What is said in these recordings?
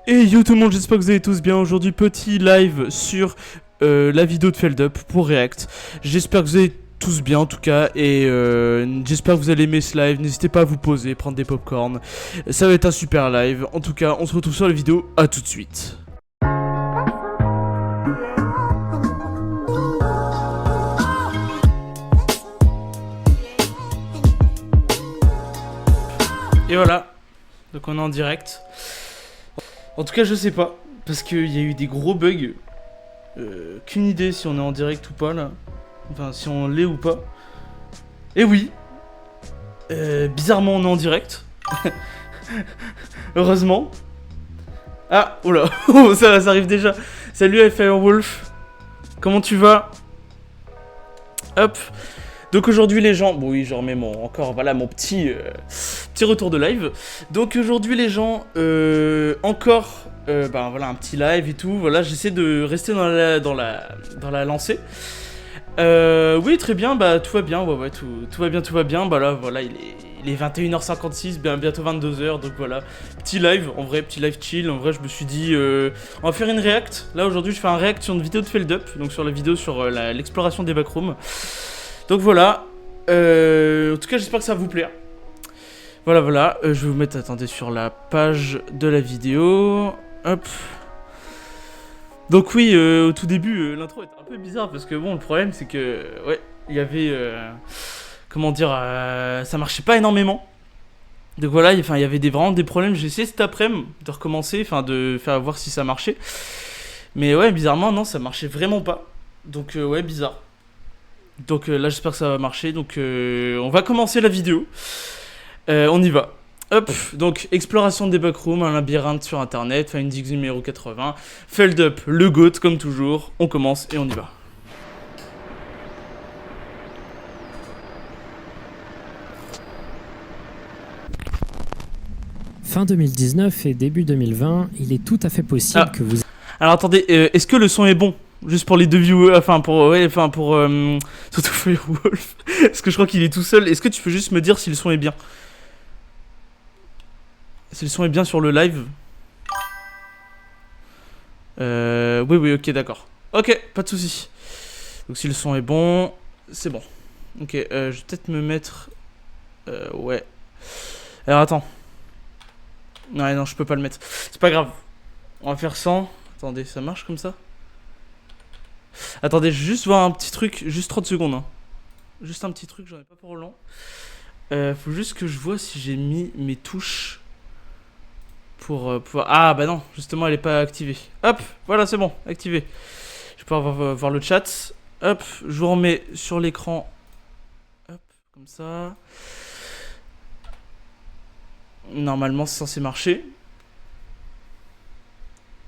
Et yo tout le monde, j'espère que vous allez tous bien. Aujourd'hui, petit live sur la vidéo de Feldup pour React. J'espère que vous allez tous bien en tout cas. Et j'espère que vous allez aimer ce live. N'hésitez pas à vous poser, prendre des popcorn. Ça va être un super live. En tout cas, on se retrouve sur la vidéo. À tout de suite. Et voilà. Donc on est en direct. En tout cas, je sais pas, parce qu'il y a eu des gros bugs. Qu'une idée si on est en direct ou pas là. Enfin, si on l'est ou pas. Et oui. Bizarrement, on est en direct. Heureusement. Ah, oula, oh, ça arrive déjà. Salut Firewolf. Comment tu vas? Hop. Donc aujourd'hui les gens, bon oui je remets encore voilà mon petit retour de live. Donc aujourd'hui les gens, encore ben voilà un petit live et tout. Voilà, j'essaie de rester dans la lancée. Oui très bien, bah tout va bien, ouais tout va bien. Bah là voilà il est 21h56, bientôt 22h, donc voilà petit live, en vrai petit live chill. En vrai je me suis dit on va faire une react. Là aujourd'hui je fais un react sur une vidéo de Feldup, donc sur la vidéo sur l'exploration des backrooms. Donc voilà, en tout cas j'espère que ça va vous plaire. Voilà, je vais vous mettre, attendez, sur la page de la vidéo. Hop. Donc oui, au tout début, l'intro était un peu bizarre parce que bon, le problème c'est que, ouais, il y avait, comment dire, ça marchait pas énormément. Donc voilà, il y avait vraiment des problèmes. J'ai essayé cet après-midi de recommencer, enfin de faire voir si ça marchait. Mais ouais, bizarrement, non, ça marchait vraiment pas. Donc ouais, bizarre. Donc là j'espère que ça va marcher. Donc on va commencer la vidéo. On y va. Hop, donc exploration des backrooms, un labyrinthe sur internet, Find X numéro 80, Feldup, le GOAT comme toujours. On commence et on y va. Fin 2019 et début 2020, il est tout à fait possible que vous... Alors attendez, est-ce que le son est bon? Juste pour les deux viewers, surtout Firewolf. Parce que je crois qu'il est tout seul. Est-ce que tu peux juste me dire si le son est bien? Si le son est bien sur le live? Oui, ok, d'accord. Ok, pas de soucis. Donc si le son est bon, c'est bon. Ok, je vais peut-être me mettre... ouais. Alors attends. Ouais, non, je peux pas le mettre. C'est pas grave. On va faire sans. Attendez, ça marche comme ça? Attendez, je vais juste voir un petit truc, juste 30 secondes. Hein. Juste un petit truc, j'en ai pas pour long. Faut juste que je vois si j'ai mis mes touches pour pouvoir... Ah bah non, justement elle est pas activée. Hop, voilà c'est bon, activé. Je vais pouvoir voir le chat. Hop, je vous remets sur l'écran. Hop, comme ça. Normalement c'est censé marcher.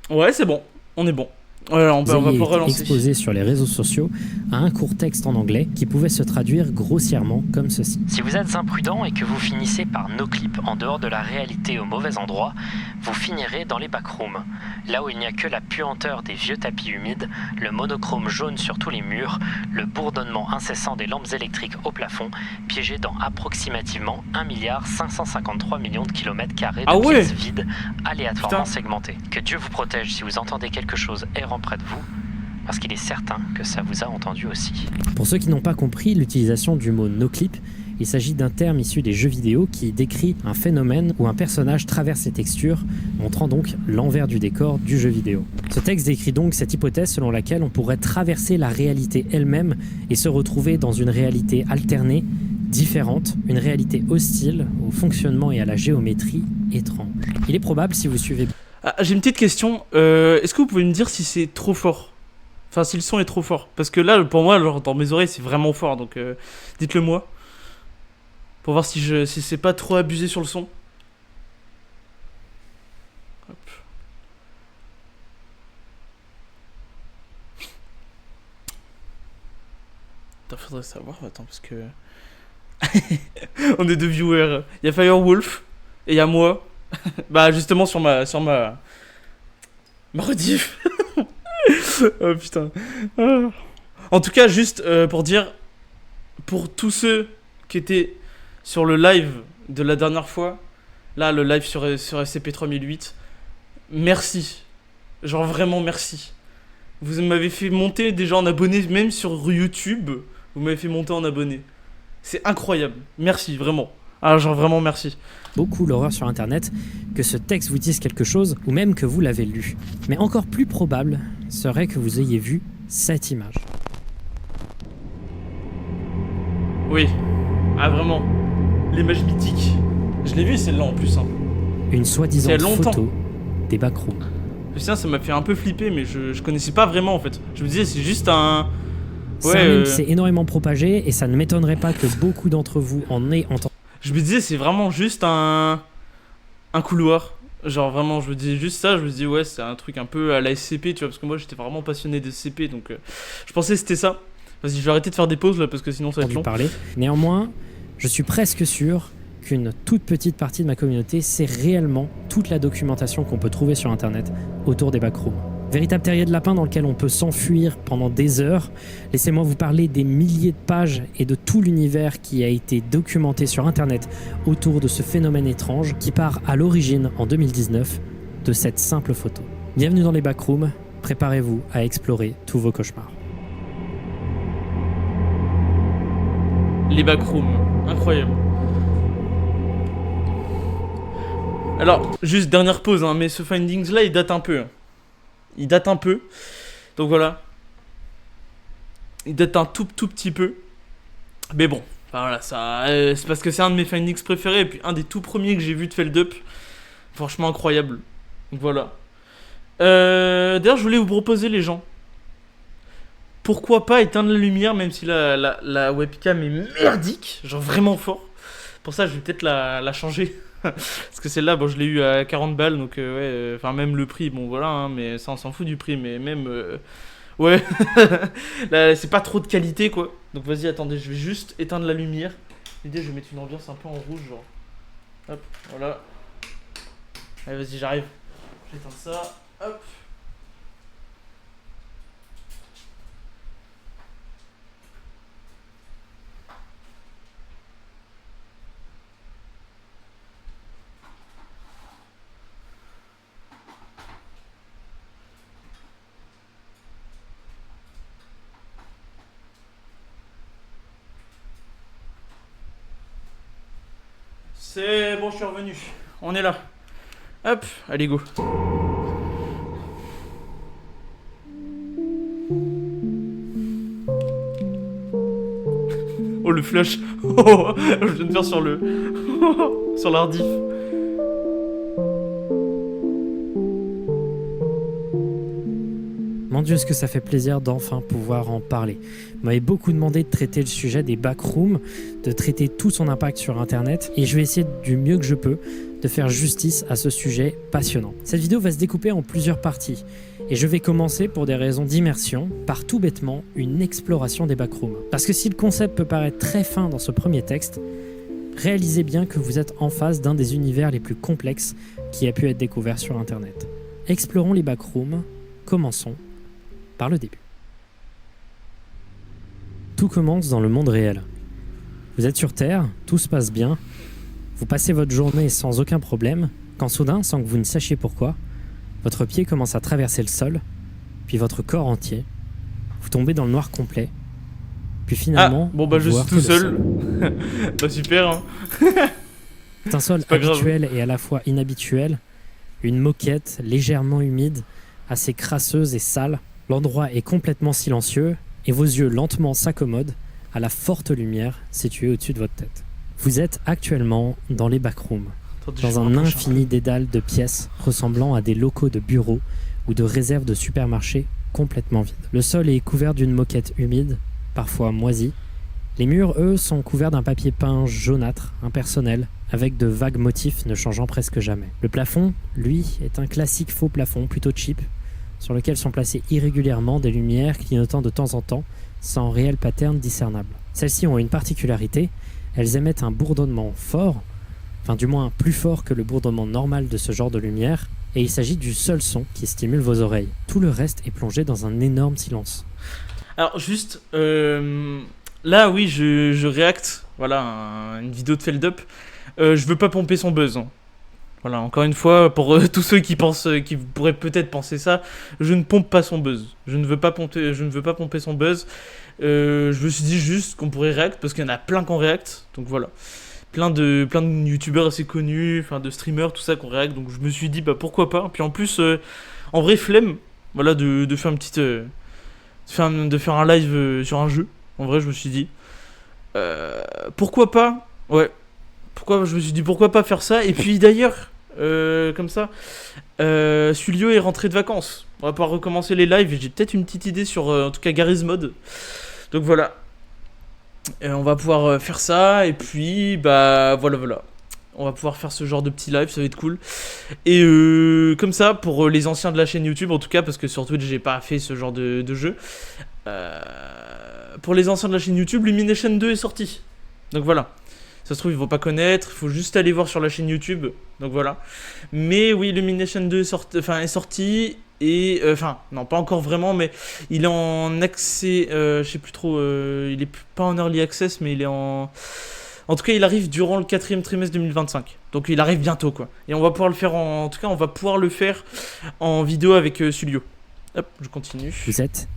Ouais c'est bon, on est bon. Voilà, on va pouvoir relancer. Exposé sur les réseaux sociaux à un court texte en anglais qui pouvait se traduire grossièrement comme ceci. Si vous êtes imprudent et que vous finissez par noclip en dehors de la réalité au mauvais endroit, vous finirez dans les backrooms, là où il n'y a que la puanteur des vieux tapis humides, le monochrome jaune sur tous les murs, le bourdonnement incessant des lampes électriques au plafond, piégés dans approximativement 1,553 milliard de kilomètres carrés de pièces vides, aléatoirement segmentées. Que Dieu vous protège si vous entendez quelque chose errant près de vous, parce qu'il est certain que ça vous a entendu aussi. Pour ceux qui n'ont pas compris l'utilisation du mot noclip, il s'agit d'un terme issu des jeux vidéo qui décrit un phénomène où un personnage traverse les textures, montrant donc l'envers du décor du jeu vidéo. Ce texte décrit donc cette hypothèse selon laquelle on pourrait traverser la réalité elle-même et se retrouver dans une réalité alternée, différente, une réalité hostile au fonctionnement et à la géométrie étrange. Il est probable, si vous suivez... Ah, j'ai une petite question, est-ce que vous pouvez me dire si c'est trop fort? Enfin, si le son est trop fort. Parce que là, pour moi, genre, dans mes oreilles, c'est vraiment fort, donc dites-le moi. Pour voir si c'est pas trop abusé sur le son. Hop. Attends, faudrait savoir, attends, parce que... On est deux viewers. Il y a Firewolf, et il y a moi. Bah justement sur ma rediff. Oh putain. Ah. En tout cas juste pour dire, pour tous ceux qui étaient sur le live de la dernière fois, là le live sur SCP 3008, merci. Genre vraiment merci. Vous m'avez fait monter déjà en abonnés, même sur YouTube. Vous m'avez fait monter en abonnés. C'est incroyable. Merci, vraiment. Ah, genre vraiment merci. Beaucoup l'horreur sur internet, que ce texte vous dise quelque chose ou même que vous l'avez lu. Mais encore plus probable serait que vous ayez vu cette image. Oui. Ah, vraiment. L'image mythique. Je l'ai vue celle-là en plus. Hein. Une soi-disant C'est il y a longtemps. photo des backrooms. Putain, ça m'a fait un peu flipper, mais je connaissais pas vraiment en fait. Je me disais, c'est juste un. C'est un mème qui s'est énormément propagé et ça ne m'étonnerait pas que beaucoup d'entre vous en aient entendu. Je me disais, c'est vraiment juste un couloir. Genre vraiment, je me disais juste ça. Je me disais, ouais, c'est un truc un peu à la SCP, tu vois, parce que moi j'étais vraiment passionné de SCP, donc je pensais que c'était ça. Vas-y, je vais arrêter de faire des pauses là, parce que sinon ça va être long. Parler. Néanmoins, je suis presque sûr qu'une toute petite partie de ma communauté sait réellement toute la documentation qu'on peut trouver sur internet autour des backrooms. Véritable terrier de lapin dans lequel on peut s'enfuir pendant des heures. Laissez-moi vous parler des milliers de pages et de tout l'univers qui a été documenté sur internet autour de ce phénomène étrange qui part à l'origine en 2019 de cette simple photo. Bienvenue dans les backrooms, préparez-vous à explorer tous vos cauchemars. Les backrooms, incroyable. Alors, juste dernière pause, hein, mais ce findings là il date un peu. Il date un peu. Donc voilà. Il date un tout petit peu. Mais bon, enfin, voilà, ça, c'est parce que c'est un de mes findings préférés et puis un des tout premiers que j'ai vu de Feldup. Franchement incroyable. Donc voilà. D'ailleurs, je voulais vous proposer les gens. Pourquoi pas éteindre la lumière même si la webcam est merdique, genre vraiment fort. Pour ça, je vais peut-être la changer. Parce que celle-là, bon, je l'ai eu à 40 balles, donc ouais, enfin même le prix, bon voilà, hein, mais ça on s'en fout du prix, mais même, ouais, là, c'est pas trop de qualité quoi. Donc vas-y, attendez, je vais juste éteindre la lumière. L'idée, je vais mettre une ambiance un peu en rouge, genre. Hop, voilà. Allez, vas-y, j'arrive. J'éteins ça, hop. C'est bon, je suis revenu. On est là. Hop, allez go. Oh le flush. Oh, je viens de faire sur le sur l'ardif. Mon Dieu, est-ce que ça fait plaisir d'enfin pouvoir en parler. Vous m'avez beaucoup demandé de traiter le sujet des backrooms, de traiter tout son impact sur Internet, et je vais essayer du mieux que je peux de faire justice à ce sujet passionnant. Cette vidéo va se découper en plusieurs parties, et je vais commencer pour des raisons d'immersion, par tout bêtement une exploration des backrooms. Parce que si le concept peut paraître très fin dans ce premier texte, réalisez bien que vous êtes en face d'un des univers les plus complexes qui a pu être découvert sur Internet. Explorons les backrooms, commençons par le début. Tout commence dans le monde réel. Vous êtes sur Terre, tout se passe bien, vous passez votre journée sans aucun problème, quand soudain, sans que vous ne sachiez pourquoi, votre pied commence à traverser le sol, puis votre corps entier, vous tombez dans le noir complet, puis finalement... Ah, bon bah je suis tout seul. Bah super hein. C'est un sol habituel et à la fois inhabituel, une moquette légèrement humide, assez crasseuse et sale. L'endroit est complètement silencieux et vos yeux lentement s'accommodent à la forte lumière située au-dessus de votre tête. Vous êtes actuellement dans les backrooms, dans un infini dédale de pièces ressemblant à des locaux de bureaux ou de réserves de supermarchés complètement vides. Le sol est couvert d'une moquette humide, parfois moisie. Les murs, eux, sont couverts d'un papier peint jaunâtre, impersonnel, avec de vagues motifs ne changeant presque jamais. Le plafond, lui, est un classique faux plafond plutôt cheap, sur lequel sont placées irrégulièrement des lumières clignotant de temps en temps, sans réel pattern discernable. Celles-ci ont une particularité, elles émettent un bourdonnement fort, enfin du moins plus fort que le bourdonnement normal de ce genre de lumière, et il s'agit du seul son qui stimule vos oreilles. Tout le reste est plongé dans un énorme silence. Alors juste, là oui, je réacte, voilà, une vidéo de Feldup. Je veux pas pomper son buzz, hein. Voilà, encore une fois, pour tous ceux qui pensent, qui pourraient peut-être penser ça, je ne pompe pas son buzz. Je ne veux pas pomper son buzz. Je me suis dit juste qu'on pourrait react, parce qu'il y en a plein qui ont react, donc voilà. Plein de youtubeurs assez connus, enfin de streamers, tout ça qu'on react, donc je me suis dit, bah pourquoi pas. Puis en plus, en vrai, flemme, voilà, de faire une petite... de faire un live sur un jeu. En vrai, je me suis dit, pourquoi pas. Ouais. Je me suis dit pourquoi pas faire ça. Et puis d'ailleurs, comme ça, Sulio est rentré de vacances. On va pouvoir recommencer les lives. J'ai peut-être une petite idée sur, en tout cas, Garry's Mod. Donc voilà. On va pouvoir faire ça. Et puis, bah voilà. On va pouvoir faire ce genre de petit live, ça va être cool. Et comme ça, pour les anciens de la chaîne YouTube, en tout cas, parce que sur Twitch, j'ai pas fait ce genre de jeu. Pour les anciens de la chaîne YouTube, Lumination 2 est sorti. Donc voilà. Ça se trouve, ils vont pas connaître, il faut juste aller voir sur la chaîne YouTube. Donc voilà. Mais oui, Lumination 2 est sorti. Et enfin, non, pas encore vraiment, mais il est en accès. Je sais plus trop. Il est pas en early access, mais il est en. En tout cas, il arrive durant le 4e trimestre 2025. Donc il arrive bientôt, quoi. Et on va pouvoir le faire en tout cas, on va pouvoir le faire en vidéo avec Sulio. Hop, je continue. Vous êtes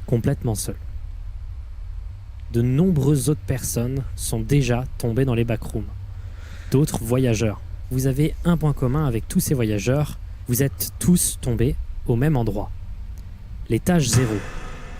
complètement seul. De nombreuses autres personnes sont déjà tombées dans les backrooms. D'autres voyageurs. Vous avez un point commun avec tous ces voyageurs. Vous êtes tous tombés au même endroit. L'étage 0.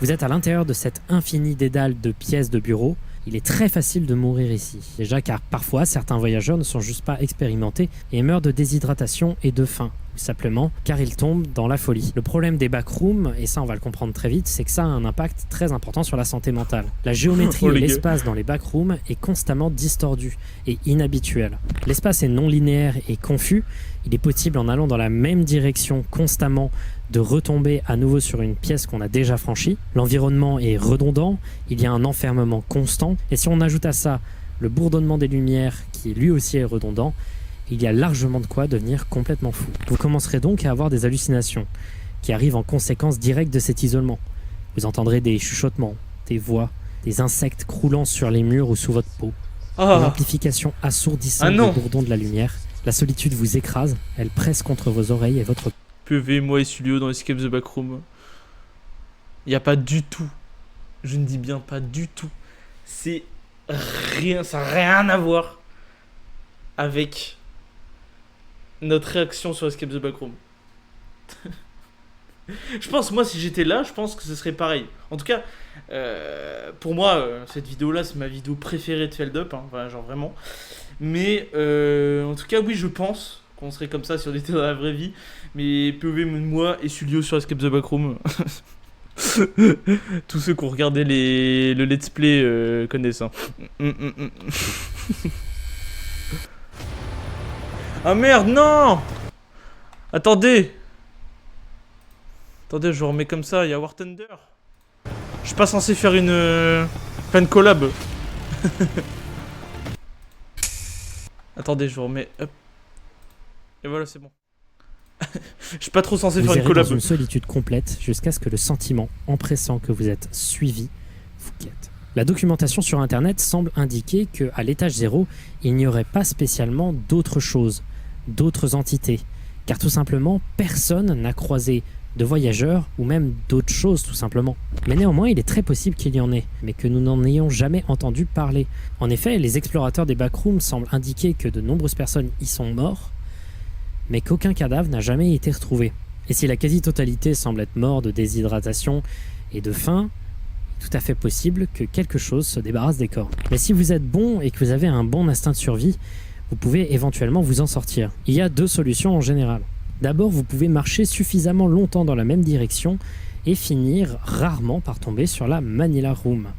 Vous êtes à l'intérieur de cette infinie dédale de pièces de bureau. Il est très facile de mourir ici. Déjà car parfois, certains voyageurs ne sont juste pas expérimentés et meurent de déshydratation et de faim. Ou simplement car ils tombent dans la folie. Le problème des backrooms, et ça on va le comprendre très vite, c'est que ça a un impact très important sur la santé mentale. La géométrie et l'espace dans les backrooms est constamment distordu et inhabituel. L'espace est non linéaire et confus. Il est possible en allant dans la même direction constamment de retomber à nouveau sur une pièce qu'on a déjà franchie. L'environnement est redondant, il y a un enfermement constant, et si on ajoute à ça le bourdonnement des lumières qui lui aussi est redondant, il y a largement de quoi devenir complètement fou. Vous commencerez donc à avoir des hallucinations qui arrivent en conséquence directe de cet isolement. Vous entendrez des chuchotements, des voix, des insectes croulant sur les murs ou sous votre peau, une amplification assourdissante du bourdon de la lumière. La solitude vous écrase, elle presse contre vos oreilles et votre... PV, moi et Sulio dans Escape the Backroom. Il n'y a pas du tout. Je ne dis bien pas du tout. C'est rien, ça n'a rien à voir avec notre réaction sur Escape the Backroom. Je pense, moi, si j'étais là, je pense que ce serait pareil. En tout cas, pour moi, cette vidéo-là, c'est ma vidéo préférée de Feldup, hein, enfin, genre vraiment. Mais, en tout cas, oui, je pense qu'on serait comme ça si on était dans la vraie vie. Mais POV, moi et Sulio sur Escape the Backroom, tous ceux qui ont regardé le let's play connaissent. Hein. Ah merde, non! Attendez, je vous remets comme ça, il y a War Thunder. Je suis pas censé faire une collab. Attendez, je vous remets. Hop. Et voilà, c'est bon. Je suis pas trop censé faire une collab. Dans une solitude complète jusqu'à ce que le sentiment empressant que vous êtes suivi vous guette. La documentation sur internet semble indiquer qu'à l'étage 0, il n'y aurait pas spécialement d'autres choses, d'autres entités, car tout simplement personne n'a croisé de voyageurs ou même d'autres choses tout simplement. Mais néanmoins, il est très possible qu'il y en ait, mais que nous n'en ayons jamais entendu parler. En effet, les explorateurs des backrooms semblent indiquer que de nombreuses personnes y sont mortes, mais qu'aucun cadavre n'a jamais été retrouvé. Et si la quasi-totalité semble être mort de déshydratation et de faim, il est tout à fait possible que quelque chose se débarrasse des corps. Mais si vous êtes bon et que vous avez un bon instinct de survie, vous pouvez éventuellement vous en sortir. Il y a deux solutions en général. D'abord, vous pouvez marcher suffisamment longtemps dans la même direction et finir rarement par tomber sur la Manila Room,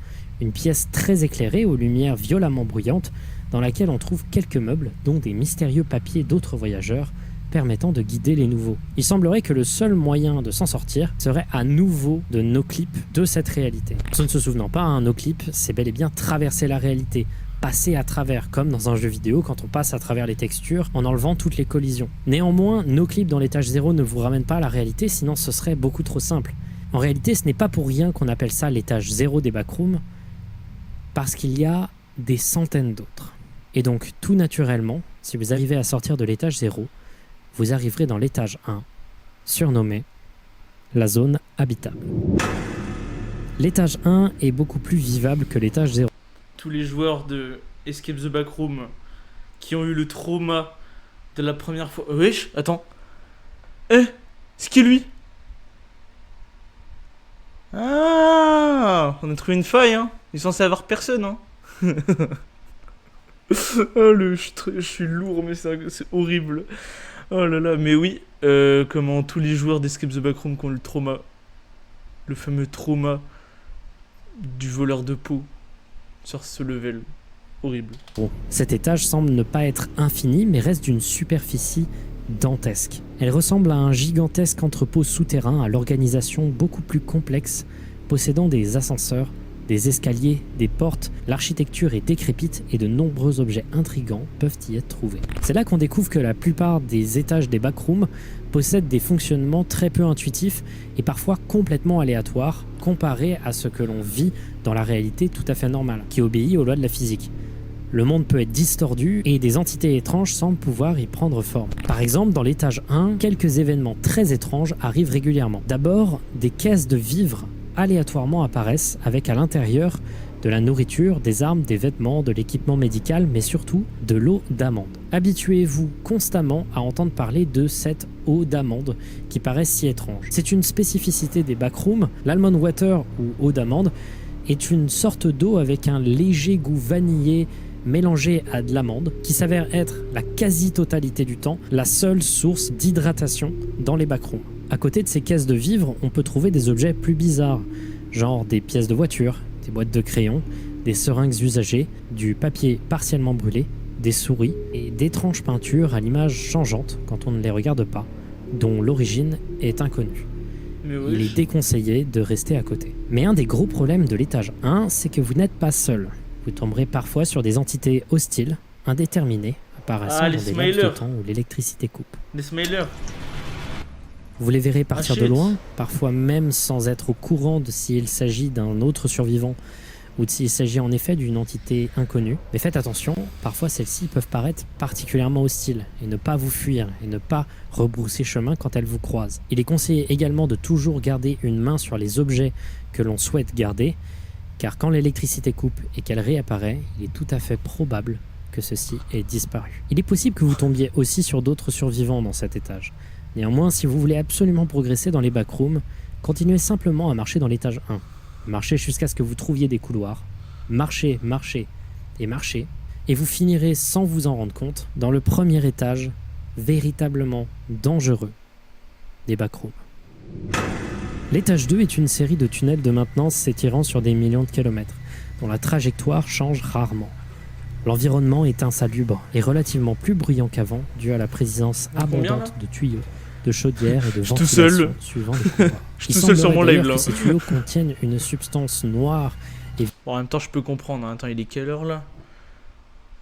une pièce très éclairée aux lumières violemment bruyantes dans laquelle on trouve quelques meubles, dont des mystérieux papiers d'autres voyageurs permettant de guider les nouveaux. Il semblerait que le seul moyen de s'en sortir serait à nouveau de noclip de cette réalité. Pour ceux ne se souvenant pas, un noclip, c'est bel et bien traverser la réalité, passer à travers, comme dans un jeu vidéo quand on passe à travers les textures en enlevant toutes les collisions. Néanmoins, noclip dans l'étage 0 ne vous ramène pas à la réalité, sinon ce serait beaucoup trop simple. En réalité, ce n'est pas pour rien qu'on appelle ça l'étage 0 des backrooms, parce qu'il y a des centaines d'autres. Et donc, tout naturellement, si vous arrivez à sortir de l'étage 0, vous arriverez dans l'étage 1, surnommé la zone habitable. L'étage 1 est beaucoup plus vivable que l'étage 0. Tous les joueurs de Escape the Backroom qui ont eu le trauma de la première fois... Wesh, attends. C'est qui lui? Ah, on a trouvé une faille, hein. Il est censé avoir personne, hein. Je suis lourd, mais c'est horrible. Oh là là, mais oui, comment tous les joueurs d'Escape the Backroom qui ont le trauma, le fameux trauma du voleur de peau sur ce level. Horrible. Bon, cet étage semble ne pas être infini, mais reste d'une superficie dantesque. Elle ressemble à un gigantesque entrepôt souterrain à l'organisation beaucoup plus complexe, possédant des ascenseurs, des escaliers, des portes, l'architecture est décrépite et de nombreux objets intrigants peuvent y être trouvés. C'est là qu'on découvre que la plupart des étages des backrooms possèdent des fonctionnements très peu intuitifs et parfois complètement aléatoires comparés à ce que l'on vit dans la réalité tout à fait normale, qui obéit aux lois de la physique. Le monde peut être distordu et des entités étranges semblent pouvoir y prendre forme. Par exemple, dans l'étage 1, quelques événements très étranges arrivent régulièrement. D'abord, des caisses de vivres aléatoirement apparaissent avec à l'intérieur de la nourriture, des armes, des vêtements, de l'équipement médical, mais surtout de l'eau d'amande. Habituez-vous constamment à entendre parler de cette eau d'amande qui paraît si étrange. C'est une spécificité des backrooms. L'almond water ou eau d'amande est une sorte d'eau avec un léger goût vanillé mélangé à de l'amande qui s'avère être la quasi-totalité du temps la seule source d'hydratation dans les backrooms. À côté de ces caisses de vivres, on peut trouver des objets plus bizarres, genre des pièces de voiture, des boîtes de crayons, des seringues usagées, du papier partiellement brûlé, des souris et d'étranges peintures à l'image changeante quand on ne les regarde pas, dont l'origine est inconnue. Il est déconseillé de rester à côté. Mais un des gros problèmes de l'étage 1, c'est que vous n'êtes pas seul. Vous tomberez parfois sur des entités hostiles, indéterminées, apparaissant dans des laps de temps où l'électricité coupe. Les smilers. Vous les verrez partir de loin, parfois même sans être au courant de s'il s'agit d'un autre survivant ou s'il s'agit en effet d'une entité inconnue. Mais faites attention, parfois celles-ci peuvent paraître particulièrement hostiles et ne pas vous fuir et ne pas rebrousser chemin quand elles vous croisent. Il est conseillé également de toujours garder une main sur les objets que l'on souhaite garder, car quand l'électricité coupe et qu'elle réapparaît, il est tout à fait probable que ceci ait disparu. Il est possible que vous tombiez aussi sur d'autres survivants dans cet étage. Néanmoins, si vous voulez absolument progresser dans les backrooms, continuez simplement à marcher dans l'étage 1. Marchez jusqu'à ce que vous trouviez des couloirs. Marchez, marchez et marchez. Et vous finirez sans vous en rendre compte dans le premier étage véritablement dangereux des backrooms. L'étage 2 est une série de tunnels de maintenance s'étirant sur des millions de kilomètres, dont la trajectoire change rarement. L'environnement est insalubre et relativement plus bruyant qu'avant, dû à la présence abondante de tuyaux, de chaudières et de ventilation suivant les couloirs. Je suis tout seul sur mon live là. Que ces tuyaux contiennent une substance noire et... Bon, en même temps, je peux comprendre. Hein. Attends, il est quelle heure là?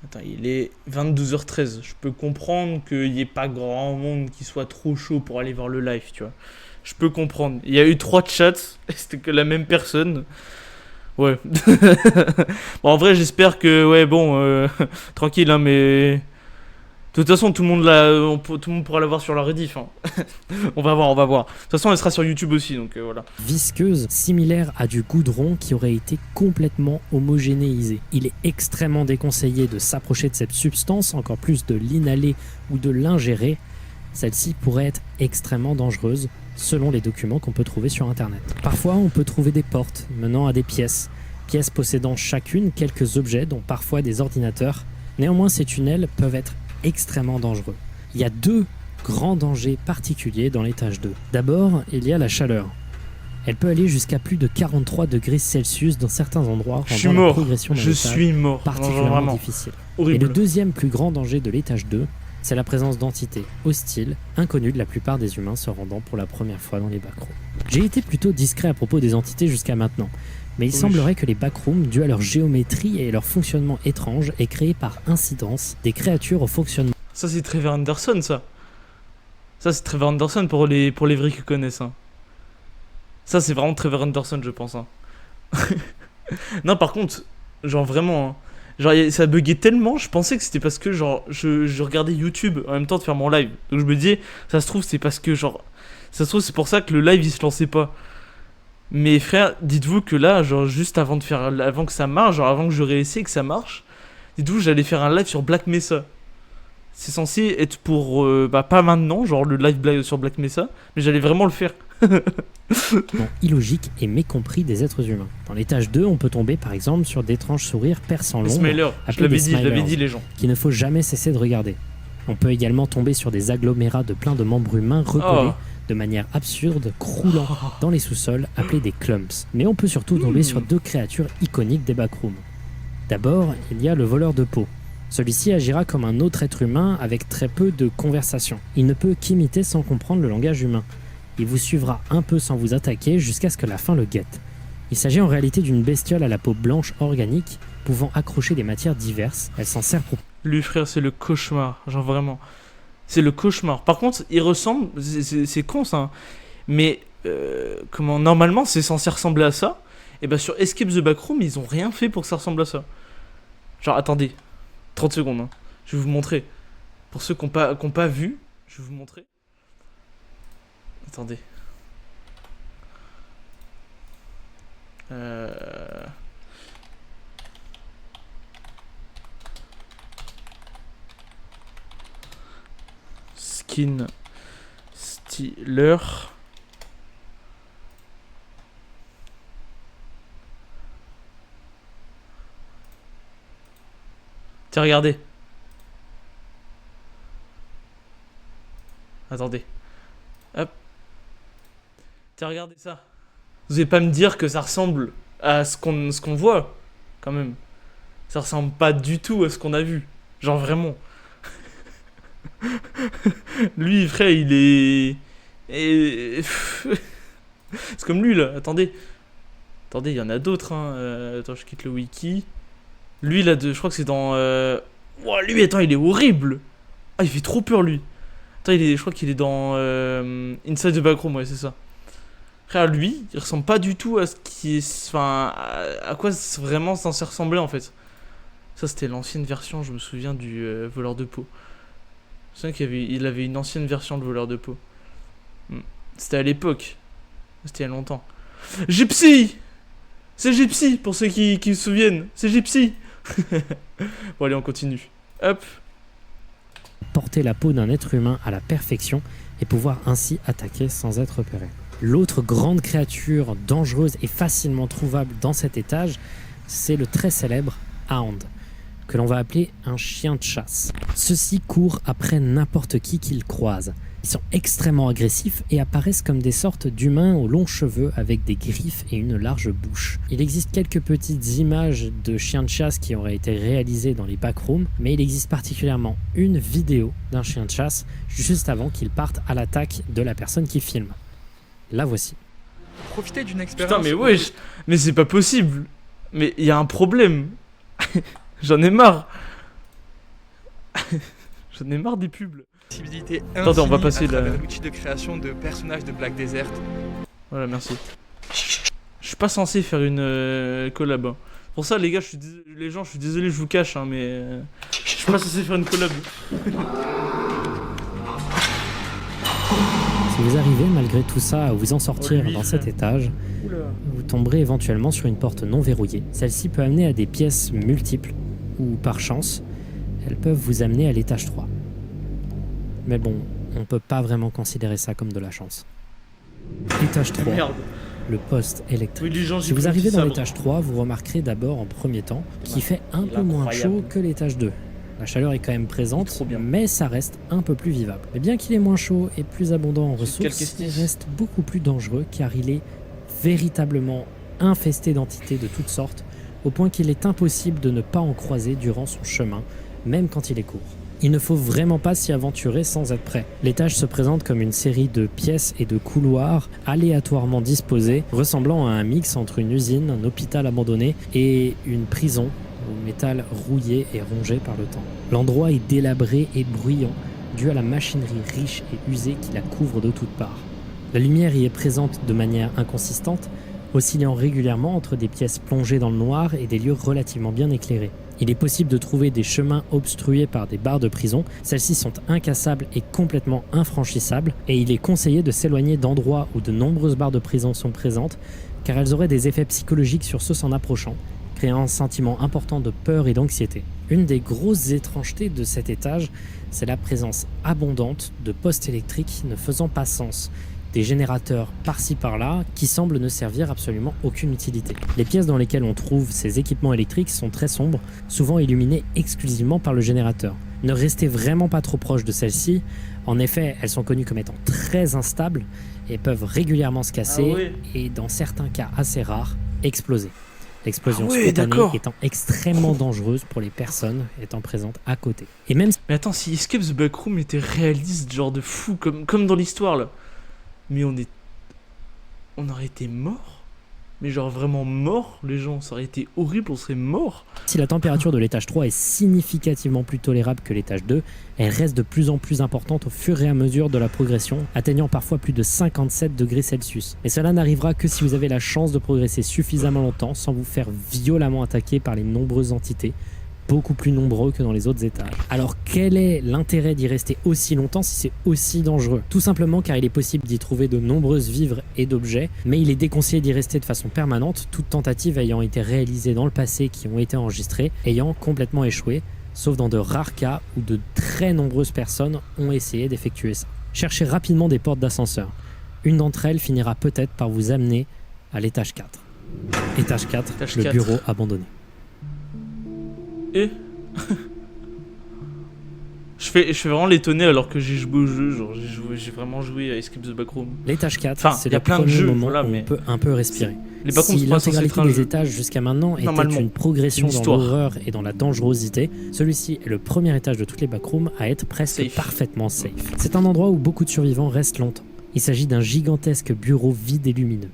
Attends, il est 22h13. Je peux comprendre qu'il n'y ait pas grand monde qui soit trop chaud pour aller voir le live, tu vois. Je peux comprendre. Il y a eu 3 chats, et c'était que la même personne. Ouais. Bon, en vrai, j'espère que... Ouais, bon, tranquille, hein, mais... De toute façon, tout le monde pourra la voir sur la rediff. Hein. On va voir. De toute façon, elle sera sur YouTube aussi, donc voilà. Visqueuse, similaire à du goudron qui aurait été complètement homogénéisé. Il est extrêmement déconseillé de s'approcher de cette substance, encore plus de l'inhaler ou de l'ingérer. Celle-ci pourrait être extrêmement dangereuse, selon les documents qu'on peut trouver sur Internet. Parfois, on peut trouver des portes menant à des pièces possédant chacune quelques objets, dont parfois des ordinateurs. Néanmoins, ces tunnels peuvent être extrêmement dangereux. Il y a 2 grands dangers particuliers dans l'étage 2. D'abord, il y a la chaleur. Elle peut aller jusqu'à plus de 43 degrés Celsius dans certains endroits, rendant la progression dans l'étage particulièrement difficile. Horrible. Et le deuxième plus grand danger de l'étage 2, c'est la présence d'entités hostiles, inconnues de la plupart des humains se rendant pour la première fois dans les backrooms. J'ai été plutôt discret à propos des entités jusqu'à maintenant, mais il semblerait que les backrooms, dû à leur géométrie et leur fonctionnement étrange, aient créé par incidence des créatures au fonctionnement. Ça c'est Trevor Anderson, ça. Ça c'est Trevor Anderson pour les vrais qui connaissent. Hein. Ça c'est vraiment Trevor Anderson, je pense. Hein. Non, par contre, genre vraiment, hein, Genre, ça buguait tellement, je pensais que c'était parce que, genre, je regardais YouTube en même temps de faire mon live. Donc je me disais, ça se trouve, c'est parce que, genre, ça se trouve, c'est pour ça que le live il se lançait pas. Mais frère, dites-vous que là, genre, juste avant que ça marche, genre, avant que je réessaye que ça marche, dites-vous, j'allais faire un live sur Black Mesa. C'est censé être pour, pas maintenant, genre le live sur Black Mesa, mais j'allais vraiment le faire. Illogique et mécompris des êtres humains. Dans l'étage 2, on peut tomber par exemple sur d'étranges sourires perçant Les l'ombre, smilers, je l'avais dit les gens. qu'il ne faut jamais cesser de regarder. On peut également tomber sur des agglomérats de plein de membres humains recollés de manière absurde, croulant dans les sous-sols, appelés des clumps. Mais on peut surtout tomber sur 2 créatures iconiques des backrooms. D'abord, il y a le voleur de peau. Celui-ci agira comme un autre être humain avec très peu de conversation. Il ne peut qu'imiter sans comprendre le langage humain. Il vous suivra un peu sans vous attaquer jusqu'à ce que la faim le guette. Il s'agit en réalité d'une bestiole à la peau blanche organique, pouvant accrocher des matières diverses. Elle s'en sert pour... Lui frère, c'est le cauchemar, genre vraiment. C'est le cauchemar. Par contre, il ressemble, c'est con ça, hein. Mais comment normalement c'est censé ressembler à ça. Et bah sur Escape the Backroom, ils ont rien fait pour que ça ressemble à ça. Genre attendez, 30 secondes, hein. Je vais vous montrer. Pour ceux qui n'ont pas vu, je vais vous montrer. Attendez. Skin Stealer. Tiens, regardez. Attendez. Hop. Tiens, regardez ça. Vous allez pas me dire que ça ressemble à ce qu'on voit, quand même. Ça ressemble pas du tout à ce qu'on a vu. Genre vraiment. Lui, frère, il est... C'est comme lui, là. Attendez. Attendez, il y en a d'autres, hein. Attends, je quitte le wiki. Lui, là, je crois que c'est dans... Ouah, lui, attends, il est horrible. Ah, il fait trop peur, lui. Attends, je crois qu'il est dans... Inside the Backroom, ouais, c'est ça. Frère, lui, il ressemble pas du tout à ce qui est... Enfin, à quoi vraiment censé ressembler, en fait. Ça, c'était l'ancienne version, je me souviens, du voleur de peau. Je me souviens qu'il avait une ancienne version de voleur de peau. C'était à l'époque. C'était il y a longtemps. Gypsy! C'est Gypsy, pour ceux qui se souviennent. C'est Gypsy! Bon, allez, on continue. Hop. Porter la peau d'un être humain à la perfection et pouvoir ainsi attaquer sans être repéré. L'autre grande créature dangereuse et facilement trouvable dans cet étage, c'est le très célèbre Hound, que l'on va appeler un chien de chasse. Ceux-ci courent après n'importe qui qu'ils croisent. Ils sont extrêmement agressifs et apparaissent comme des sortes d'humains aux longs cheveux avec des griffes et une large bouche. Il existe quelques petites images de chiens de chasse qui auraient été réalisées dans les backrooms, mais il existe particulièrement une vidéo d'un chien de chasse juste avant qu'il parte à l'attaque de la personne qui filme. La voici. Profiter d'une expérience... Putain, mais wesh, mais c'est pas possible. Mais il y a un problème. J'en ai marre. J'en ai marre des pubs. Possibilité Attendez, on va passer à travers l'outil de création de personnages de Black Desert. Voilà, merci. Je suis pas censé faire une collab. Hein. Pour ça, les gars, je suis désolé, je vous cache, hein, mais je suis pas censé faire une collab. Si vous arrivez malgré tout ça à vous en sortir dans cet étage, Oula. vous tomberez éventuellement sur une porte non verrouillée. Celle-ci peut amener à des pièces multiples, ou par chance, elles peuvent vous amener à l'étage 3. Mais bon, on peut pas vraiment considérer ça comme de la chance. Étage 3, Merde. le poste électrique. Oui, les gens, Si j'ai vous pris un arrivez petit dans sabre. l'étage 3, vous remarquerez d'abord en premier temps qu'il fait un peu moins chaud que l'étage 2. La chaleur est quand même présente, Trop bien. mais ça reste un peu plus vivable. Mais bien qu'il est moins chaud et plus abondant en Quel ressources, il questif. reste beaucoup plus dangereux car il est véritablement infesté d'entités de toutes sortes, au point qu'il est impossible de ne pas en croiser durant son chemin, même quand il est court. Il ne faut vraiment pas s'y aventurer sans être prêt. L'étage se présente comme une série de pièces et de couloirs aléatoirement disposés, ressemblant à un mix entre une usine, un hôpital abandonné et une prison au métal rouillé et rongé par le temps. L'endroit est délabré et bruyant, dû à la machinerie riche et usée qui la couvre de toutes parts. La lumière y est présente de manière inconsistante, oscillant régulièrement entre des pièces plongées dans le noir et des lieux relativement bien éclairés. Il est possible de trouver des chemins obstrués par des barres de prison. Celles-ci sont incassables et complètement infranchissables, et il est conseillé de s'éloigner d'endroits où de nombreuses barres de prison sont présentes, car elles auraient des effets psychologiques sur ceux s'en approchant, créant un sentiment important de peur et d'anxiété. Une des grosses étrangetés de cet étage, c'est la présence abondante de postes électriques ne faisant pas sens. Des générateurs par-ci par-là qui semblent ne servir absolument aucune utilité. Les pièces dans lesquelles on trouve ces équipements électriques sont très sombres, souvent illuminées exclusivement par le générateur. Ne restez vraiment pas trop proche de celles-ci. En effet, elles sont connues comme étant très instables et peuvent régulièrement se casser et dans certains cas assez rares, exploser. L'explosion spontanée étant extrêmement dangereuse pour les personnes étant présentes à côté. Et même... Mais attends, si Escape the Backroom était réaliste, genre de fou, comme dans l'histoire là. Mais on aurait été morts. Mais genre vraiment morts, les gens, ça aurait été horrible, on serait morts. Si la température de l'étage 3 est significativement plus tolérable que l'étage 2, elle reste de plus en plus importante au fur et à mesure de la progression, atteignant parfois plus de 57 degrés Celsius. Et cela n'arrivera que si vous avez la chance de progresser suffisamment longtemps sans vous faire violemment attaquer par les nombreuses entités, beaucoup plus nombreux que dans les autres étages. Alors quel est l'intérêt d'y rester aussi longtemps si c'est aussi dangereux? Tout simplement car il est possible d'y trouver de nombreuses vivres et d'objets, mais il est déconseillé d'y rester de façon permanente, toute tentative ayant été réalisée dans le passé qui ont été enregistrées, ayant complètement échoué, sauf dans de rares cas où de très nombreuses personnes ont essayé d'effectuer ça. Cherchez rapidement des portes d'ascenseur. Une d'entre elles finira peut-être par vous amener à l'étage 4. Étage 4, Étage le 4. bureau abandonné. Et je fais vraiment l'étonné alors que j'ai joué au jeu, genre j'ai vraiment joué à Escape the Backroom. L'étage 4, Enfin, c'est y a le plein de premier jeux, moment voilà, où mais- on peut un peu respirer. Les backrooms, Si c'est pas censé être l'intégralité un des jeu. étages jusqu'à maintenant était Normalement, une progression une dans histoire. l'horreur et dans la dangerosité, celui-ci est le premier étage de toutes les backrooms à être presque Safe. parfaitement safe. C'est un endroit où beaucoup de survivants restent longtemps. Il s'agit d'un gigantesque bureau vide et lumineux.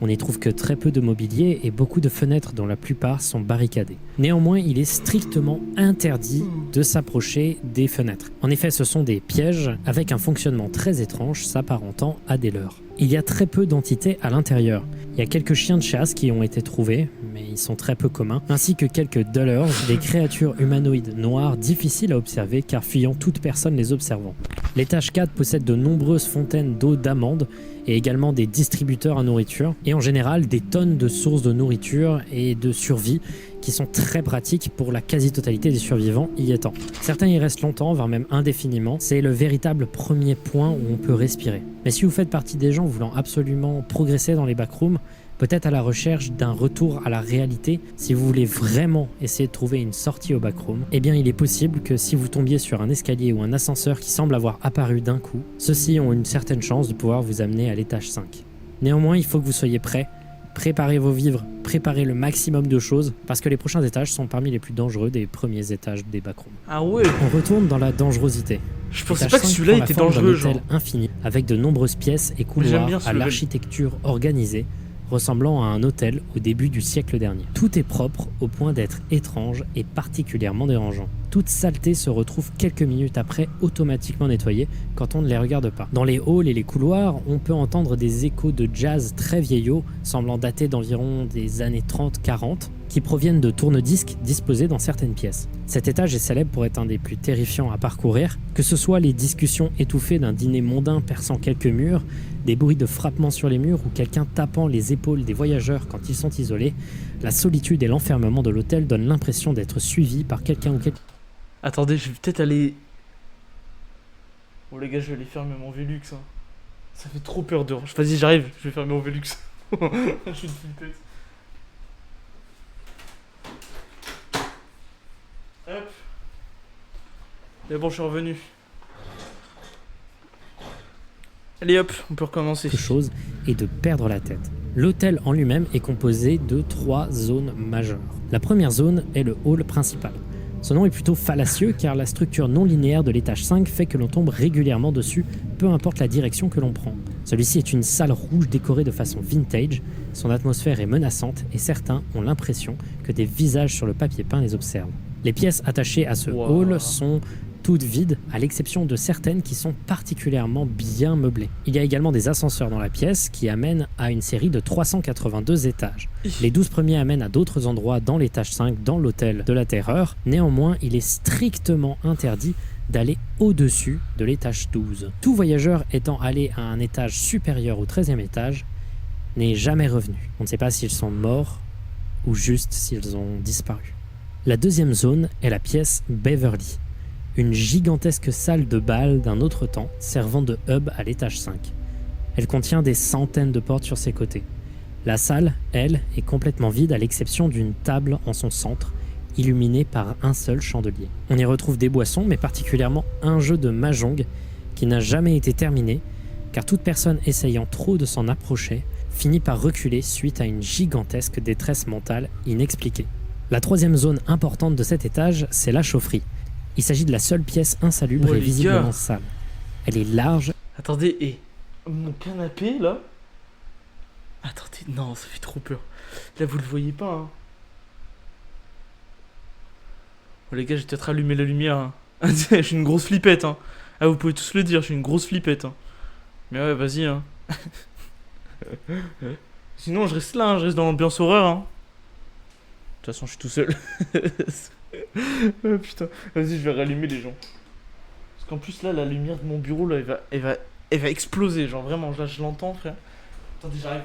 On n'y trouve que très peu de mobilier et beaucoup de fenêtres dont la plupart sont barricadées. Néanmoins, il est strictement interdit de s'approcher des fenêtres. En effet, ce sont des pièges avec un fonctionnement très étrange s'apparentant à des leurres. Il y a très peu d'entités à l'intérieur. Il y a quelques chiens de chasse qui ont été trouvés, mais ils sont très peu communs, ainsi que quelques dullers, des créatures humanoïdes noires difficiles à observer car fuyant toute personne les observant. L'étage 4 possède de nombreuses fontaines d'eau d'amande et également des distributeurs à nourriture et en général des tonnes de sources de nourriture et de survie qui sont très pratiques pour la quasi-totalité des survivants y étant. Certains y restent longtemps, voire même indéfiniment. C'est le véritable premier point où on peut respirer. Mais si vous faites partie des gens voulant absolument progresser dans les backrooms, peut-être à la recherche d'un retour à la réalité, si vous voulez vraiment essayer de trouver une sortie au backroom, eh bien il est possible que si vous tombiez sur un escalier ou un ascenseur qui semble avoir apparu d'un coup, ceux-ci ont une certaine chance de pouvoir vous amener à l'étage 5. Néanmoins, il faut que vous soyez prêts. Préparez vos vivres, préparez le maximum de choses, parce que les prochains étages sont parmi les plus dangereux des premiers étages des backrooms. Ah ouais, On retourne dans la dangerosité. je pensais L'étage pas que 5 celui-là prend la était forme d'un dangereux, hôtel genre. infini, avec de nombreuses pièces et j'aime couloirs bien ce à level. l'architecture organisée, ressemblant à un hôtel au début du siècle dernier. Tout est propre au point d'être étrange et particulièrement dérangeant. Toute saleté se retrouve quelques minutes après automatiquement nettoyée quand on ne les regarde pas. Dans les halls et les couloirs, on peut entendre des échos de jazz très vieillots, semblant dater d'environ des années 30-40, qui proviennent de tourne-disques disposés dans certaines pièces. Cet étage est célèbre pour être un des plus terrifiants à parcourir, que ce soit les discussions étouffées d'un dîner mondain perçant quelques murs, des bruits de frappements sur les murs ou quelqu'un tapant les épaules des voyageurs quand ils sont isolés, la solitude et l'enfermement de l'hôtel donnent l'impression d'être suivi par quelqu'un ou quelqu'un. Attendez, je vais peut-être aller... Bon les gars, je vais aller fermer mon Velux, hein. Ça fait trop peur dehors. Vas-y, j'arrive, je vais fermer mon Velux. Je suis une flippette. Hop. Mais bon, je suis revenu. Allez hop, on peut recommencer. Quelque chose et de perdre la tête. L'hôtel en lui-même est composé de 3 zones majeures. La première zone est le hall principal. Ce nom est plutôt fallacieux car la structure non linéaire de l'étage 5 fait que l'on tombe régulièrement dessus, peu importe la direction que l'on prend. Celui-ci est une salle rouge décorée de façon vintage, son atmosphère est menaçante et certains ont l'impression que des visages sur le papier peint les observent. Les pièces attachées à ce Wow. hall sont toutes vides, à l'exception de certaines qui sont particulièrement bien meublées. Il y a également des ascenseurs dans la pièce qui amènent à une série de 382 étages. Les 12 premiers amènent à d'autres endroits dans l'étage 5, dans l'hôtel de la Terreur. Néanmoins, il est strictement interdit d'aller au-dessus de l'étage 12. Tout voyageur étant allé à un étage supérieur au 13e étage n'est jamais revenu. On ne sait pas s'ils sont morts ou juste s'ils ont disparu. La deuxième zone est la pièce Beverly, une gigantesque salle de bal d'un autre temps servant de hub à l'étage 5. Elle contient des centaines de portes sur ses côtés. La salle, elle, est complètement vide à l'exception d'une table en son centre, illuminée par un seul chandelier. On y retrouve des boissons, mais particulièrement un jeu de mahjong qui n'a jamais été terminé, car toute personne essayant trop de s'en approcher finit par reculer suite à une gigantesque détresse mentale inexpliquée. La troisième zone importante de cet étage, c'est la chaufferie. Il s'agit de la seule pièce insalubre et visiblement sale. Elle est large. Attendez, et mon canapé là. Attendez, non, ça fait trop peur. Là, vous le voyez pas, hein. Oh, les gars, j'ai peut-être allumé la lumière. Hein. Je suis une grosse flippette, hein. Ah, vous pouvez tous le dire, je suis une grosse flippette, hein. Mais ouais, vas-y, hein. Sinon, je reste là, hein, je reste dans l'ambiance horreur, hein. De toute façon, je suis tout seul. Oh, putain, vas-y, je vais rallumer les gens. Parce qu'en plus, là, la lumière de mon bureau, là, elle va exploser. Genre, vraiment, là, je l'entends, frère. Attendez, j'arrive.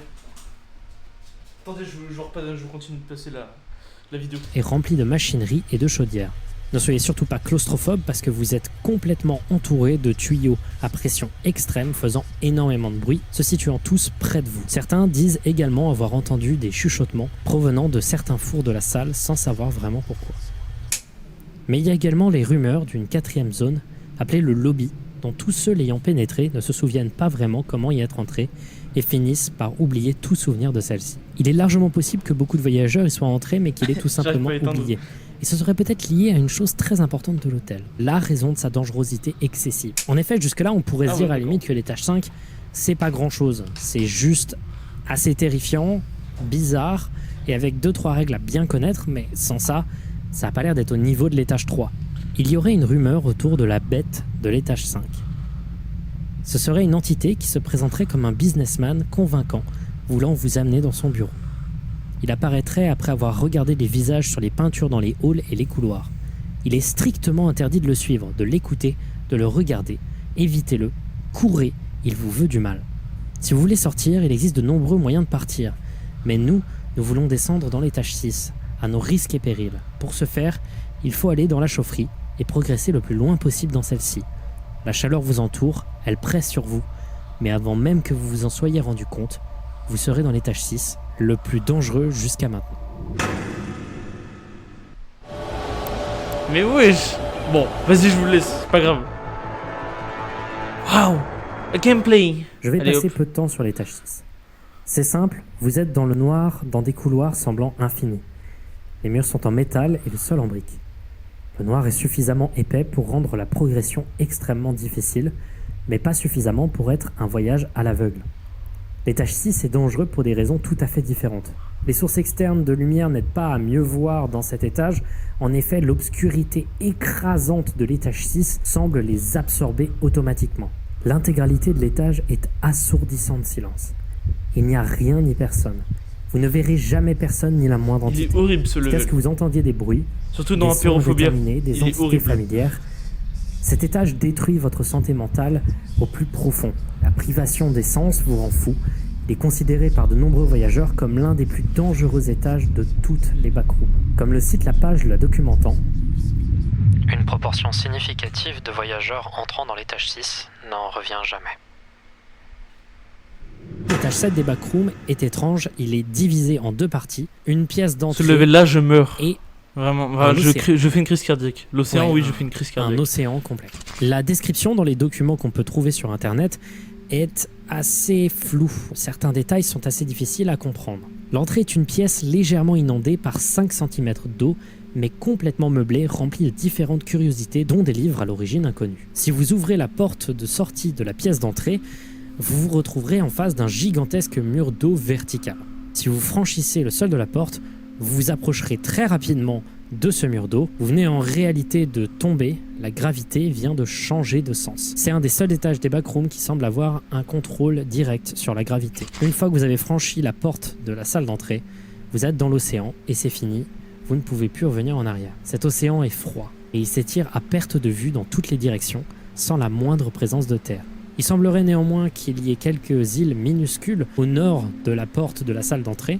Attendez, je continue de passer la vidéo. Est remplie de machinerie et de chaudières. Ne soyez surtout pas claustrophobe parce que vous êtes complètement entouré de tuyaux à pression extrême faisant énormément de bruit, se situant tous près de vous. Certains disent également avoir entendu des chuchotements provenant de certains fours de la salle sans savoir vraiment pourquoi. Mais il y a également les rumeurs d'une quatrième zone appelée le lobby, dont tous ceux l'ayant pénétré ne se souviennent pas vraiment comment y être entrés et finissent par oublier tout souvenir de celle-ci. Il est largement possible que beaucoup de voyageurs y soient entrés mais qu'il ait tout simplement oublié. Et ce serait peut-être lié à une chose très importante de l'hôtel, la raison de sa dangerosité excessive. En effet, jusque-là, on pourrait se dire à la limite que l'étage 5, c'est pas grand-chose. C'est juste assez terrifiant, bizarre, et avec 2-3 règles à bien connaître, mais sans ça, ça n'a pas l'air d'être au niveau de l'étage 3. Il y aurait une rumeur autour de la bête de l'étage 5. Ce serait une entité qui se présenterait comme un businessman convaincant, voulant vous amener dans son bureau. Il apparaîtrait après avoir regardé les visages sur les peintures dans les halls et les couloirs. Il est strictement interdit de le suivre, de l'écouter, de le regarder. Évitez-le, courez, il vous veut du mal. Si vous voulez sortir, il existe de nombreux moyens de partir. Mais nous voulons descendre dans l'étage 6, à nos risques et périls. Pour ce faire, il faut aller dans la chaufferie et progresser le plus loin possible dans celle-ci. La chaleur vous entoure, elle presse sur vous, mais avant même que vous vous en soyez rendu compte, vous serez dans l'étage 6, le plus dangereux jusqu'à maintenant. Mais wesh. Bon, vas-y, je vous laisse, c'est pas grave. Waouh, gameplay. Je vais passer peu de temps sur l'étage 6. C'est simple, vous êtes dans le noir, dans des couloirs semblant infinis. Les murs sont en métal et le sol en briques. Le noir est suffisamment épais pour rendre la progression extrêmement difficile, mais pas suffisamment pour être un voyage à l'aveugle. L'étage 6 est dangereux pour des raisons tout à fait différentes. Les sources externes de lumière n'aident pas à mieux voir dans cet étage. En effet, l'obscurité écrasante de l'étage 6 semble les absorber automatiquement. L'intégralité de l'étage est assourdissant de silence. Il n'y a rien ni personne. Vous ne verrez jamais personne ni la moindre entité. Il est horrible ce level. Jusqu'à ce que vous entendiez des bruits, surtout dans des sons Apérophobia, déterminés, des entités familières. Cet étage détruit votre santé mentale au plus profond. La privation des sens vous rend fou. Il est considéré par de nombreux voyageurs comme l'un des plus dangereux étages de toutes les backrooms. Comme le cite la page la documentant, une proportion significative de voyageurs entrant dans l'étage 6 n'en revient jamais. L'étage 7 des backrooms est étrange, il est divisé en deux parties. Une pièce d'entrée. Ce level-là, je meurs. Et vraiment, je fais une crise cardiaque. L'océan, oui, je fais une crise cardiaque. Un océan complet. La description dans les documents qu'on peut trouver sur Internet est assez floue. Certains détails sont assez difficiles à comprendre. L'entrée est une pièce légèrement inondée par 5 cm d'eau, mais complètement meublée, remplie de différentes curiosités, dont des livres à l'origine inconnus. Si vous ouvrez la porte de sortie de la pièce d'entrée, vous vous retrouverez en face d'un gigantesque mur d'eau vertical. Si vous franchissez le sol de la porte, vous vous approcherez très rapidement de ce mur d'eau. Vous venez en réalité de tomber, la gravité vient de changer de sens. C'est un des seuls étages des backrooms qui semble avoir un contrôle direct sur la gravité. Une fois que vous avez franchi la porte de la salle d'entrée, vous êtes dans l'océan et c'est fini, vous ne pouvez plus revenir en arrière. Cet océan est froid et il s'étire à perte de vue dans toutes les directions, sans la moindre présence de terre. Il semblerait néanmoins qu'il y ait quelques îles minuscules au nord de la porte de la salle d'entrée,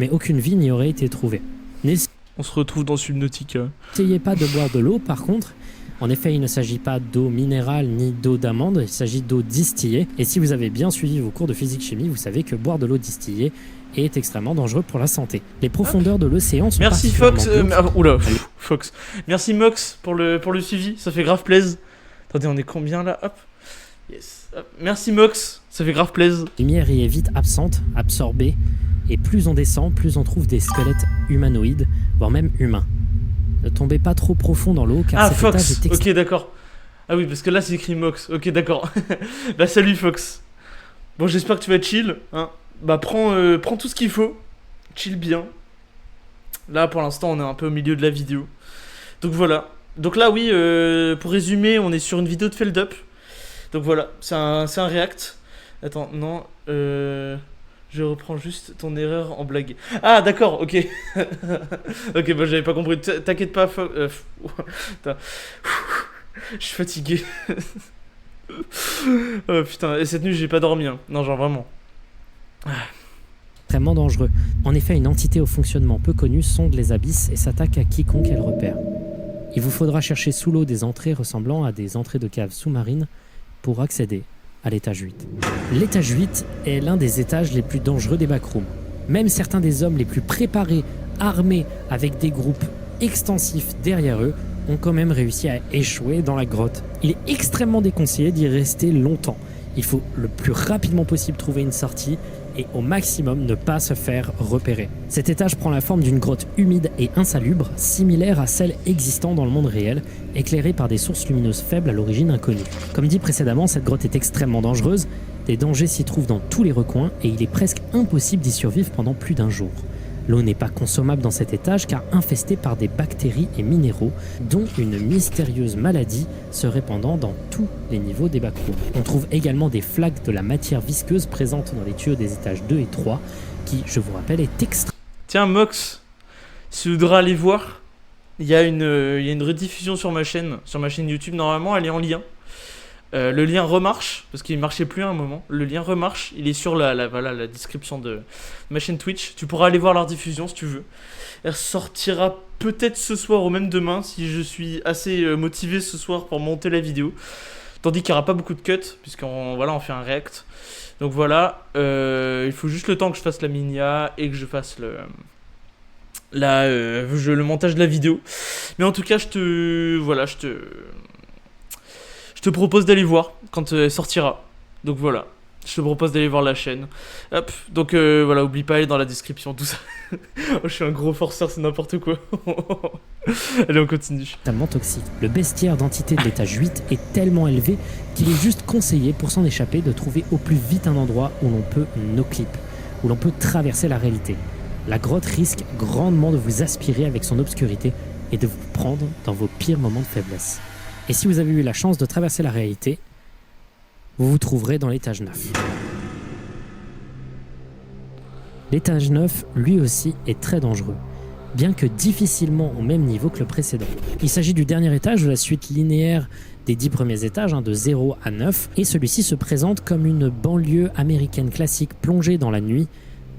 mais aucune vie n'y aurait été trouvée. On se retrouve dans Subnautica. N'essayez pas de boire de l'eau, par contre. En effet, il ne s'agit pas d'eau minérale ni d'eau d'amande, il s'agit d'eau distillée. Et si vous avez bien suivi vos cours de physique-chimie, vous savez que boire de l'eau distillée est extrêmement dangereux pour la santé. Les profondeurs de l'océan sont Merci Fox. particulièrement Oula, Fox. Merci Mox pour le suivi, ça fait grave plaisir. Attendez, on est combien là? Hop. Yes. Hop. Merci Mox, ça fait grave plaisir. La lumière y est vite absente, absorbée, et plus on descend, plus on trouve des squelettes humanoïdes, voire même humains. Ne tombez pas trop profond dans l'eau, car Ah, cet Fox, étage est ok d'accord. Ah oui, parce que là c'est écrit Mox, ok d'accord. Bah salut Fox. Bon, j'espère que tu vas chill, hein. Bah prends tout ce qu'il faut, chill bien. Là pour l'instant on est un peu au milieu de la vidéo. Donc voilà. Donc là oui, pour résumer, on est sur une vidéo de Feld Up. Donc voilà, c'est un react. Attends, non, je reprends juste ton erreur en blague. Ah d'accord, ok. Ok, bah j'avais pas compris. T'inquiète pas, je suis fatigué. Oh putain, et cette nuit j'ai pas dormi, hein. Non, genre vraiment. extrêmement dangereux. En effet, une entité au fonctionnement peu connue sonde les abysses et s'attaque à quiconque elle repère. Il vous faudra chercher sous l'eau des entrées ressemblant à des entrées de caves sous-marines pour accéder à l'étage 8. L'étage 8 est l'un des étages les plus dangereux des backrooms. Même certains des hommes les plus préparés, armés avec des groupes extensifs derrière eux, ont quand même réussi à échouer dans la grotte. Il est extrêmement déconseillé d'y rester longtemps. Il faut le plus rapidement possible trouver une sortie et au maximum ne pas se faire repérer. Cet étage prend la forme d'une grotte humide et insalubre, similaire à celle existant dans le monde réel, éclairée par des sources lumineuses faibles à l'origine inconnue. Comme dit précédemment, cette grotte est extrêmement dangereuse, des dangers s'y trouvent dans tous les recoins et il est presque impossible d'y survivre pendant plus d'un jour. L'eau n'est pas consommable dans cet étage car infestée par des bactéries et minéraux dont une mystérieuse maladie se répandant dans tous les niveaux des backrooms. On trouve également des flaques de la matière visqueuse présente dans les tuyaux des étages 2 et 3 qui, je vous rappelle, est extrêmement... Tiens Mox, si tu voudras aller voir, il y a une rediffusion sur ma chaîne YouTube, normalement elle est en lien. Le lien remarche, parce qu'il ne marchait plus à un moment. Le lien remarche, il est sur la description de ma chaîne Twitch. Tu pourras aller voir la rediffusion si tu veux. Elle sortira peut-être ce soir ou même demain, si je suis assez motivé ce soir pour monter la vidéo. Tandis qu'il n'y aura pas beaucoup de cuts, puisqu'on on fait un react. Donc voilà, il faut juste le temps que je fasse la minia et que je fasse le montage de la vidéo. Mais en tout cas, je te propose d'aller voir quand elle sortira. Donc voilà, je te propose d'aller voir la chaîne. Hop, donc voilà, oublie pas, elle est dans la description, tout ça. Oh, je suis un gros forceur, c'est n'importe quoi. Allez, on continue. toxique. Le bestiaire d'entité de l'étage 8 est tellement élevé qu'il est juste conseillé pour s'en échapper de trouver au plus vite un endroit où l'on peut no-clip, où l'on peut traverser la réalité. La grotte risque grandement de vous aspirer avec son obscurité et de vous prendre dans vos pires moments de faiblesse. Et si vous avez eu la chance de traverser la réalité, vous vous trouverez dans l'étage 9. L'étage 9, lui aussi, est très dangereux, bien que difficilement au même niveau que le précédent. Il s'agit du dernier étage de la suite linéaire des 10 premiers étages, de 0 à 9, et celui-ci se présente comme une banlieue américaine classique plongée dans la nuit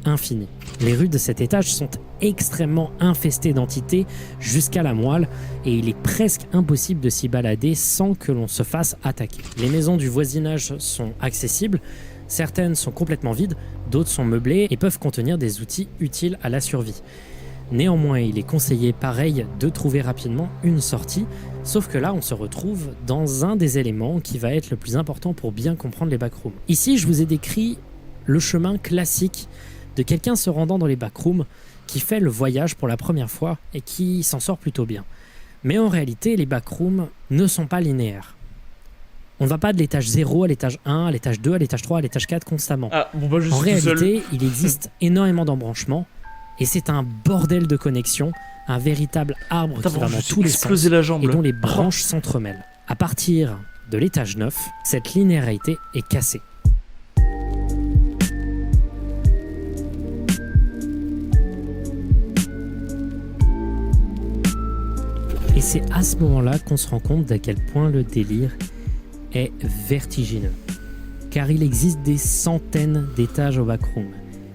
infinie. Les rues de cet étage sont extrêmement infestées d'entités jusqu'à la moelle et il est presque impossible de s'y balader sans que l'on se fasse attaquer. Les maisons du voisinage sont accessibles, certaines sont complètement vides, d'autres sont meublées et peuvent contenir des outils utiles à la survie. Néanmoins, il est conseillé pareil de trouver rapidement une sortie, sauf que là on se retrouve dans un des éléments qui va être le plus important pour bien comprendre les backrooms. Ici je vous ai décrit le chemin classique de quelqu'un se rendant dans les backrooms qui fait le voyage pour la première fois et qui s'en sort plutôt bien. Mais en réalité, les backrooms ne sont pas linéaires. On ne va pas de l'étage 0 à l'étage 1, à l'étage 2, à l'étage 3, à l'étage 4 constamment. Ah, bon bah je suis en tout seul. réalité, il existe énormément d'embranchements Et c'est un bordel de connexions, un véritable arbre Putain, qui va je dans me suis tous les explosé sens la jambe. et là. dont les branches s'entremêlent. À partir de l'étage 9, cette linéarité est cassée. Et c'est à ce moment-là qu'on se rend compte d'à quel point le délire est vertigineux. Car il existe des centaines d'étages au backroom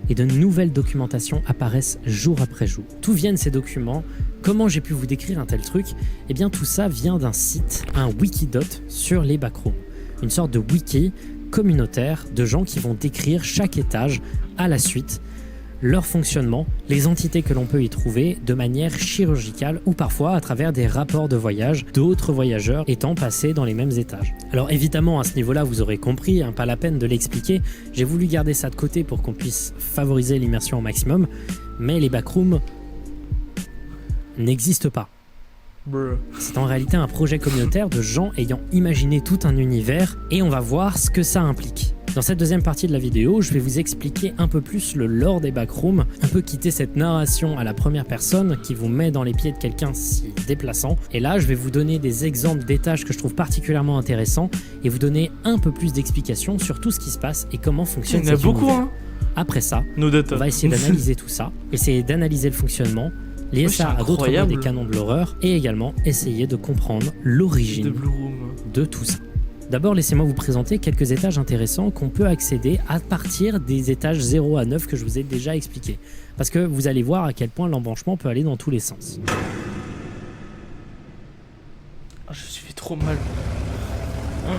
et de nouvelles documentations apparaissent jour après jour. D'où viennent ces documents? Comment j'ai pu vous décrire un tel truc? Eh bien tout ça vient d'un site, un wikidot sur les backrooms. Une sorte de wiki communautaire de gens qui vont décrire chaque étage à la suite, leur fonctionnement, les entités que l'on peut y trouver de manière chirurgicale ou parfois à travers des rapports de voyage d'autres voyageurs étant passés dans les mêmes étages. Alors évidemment à ce niveau-là vous aurez compris, pas la peine de l'expliquer, j'ai voulu garder ça de côté pour qu'on puisse favoriser l'immersion au maximum, mais les backrooms n'existent pas. Bruh. C'est en réalité un projet communautaire de gens ayant imaginé tout un univers et on va voir ce que ça implique. Dans cette deuxième partie de la vidéo, je vais vous expliquer un peu plus le lore des backrooms, un peu quitter cette narration à la première personne qui vous met dans les pieds de quelqu'un s'y déplaçant. Et là, je vais vous donner des exemples d'étages que je trouve particulièrement intéressants et vous donner un peu plus d'explications sur tout ce qui se passe et comment fonctionne Il y en a cet beaucoup, univers. hein. Après ça, No data. on va essayer d'analyser tout ça, essayer d'analyser le fonctionnement, lier Ouais, c'est ça à d'autres mots incroyable. des canons de l'horreur et également essayer de comprendre De l'origine Blue Room. de tout ça. D'abord, laissez-moi vous présenter quelques étages intéressants qu'on peut accéder à partir des étages 0 à 9 que je vous ai déjà expliqués. Parce que vous allez voir à quel point l'embranchement peut aller dans tous les sens. Ah, je me suis fait trop mal. Oh.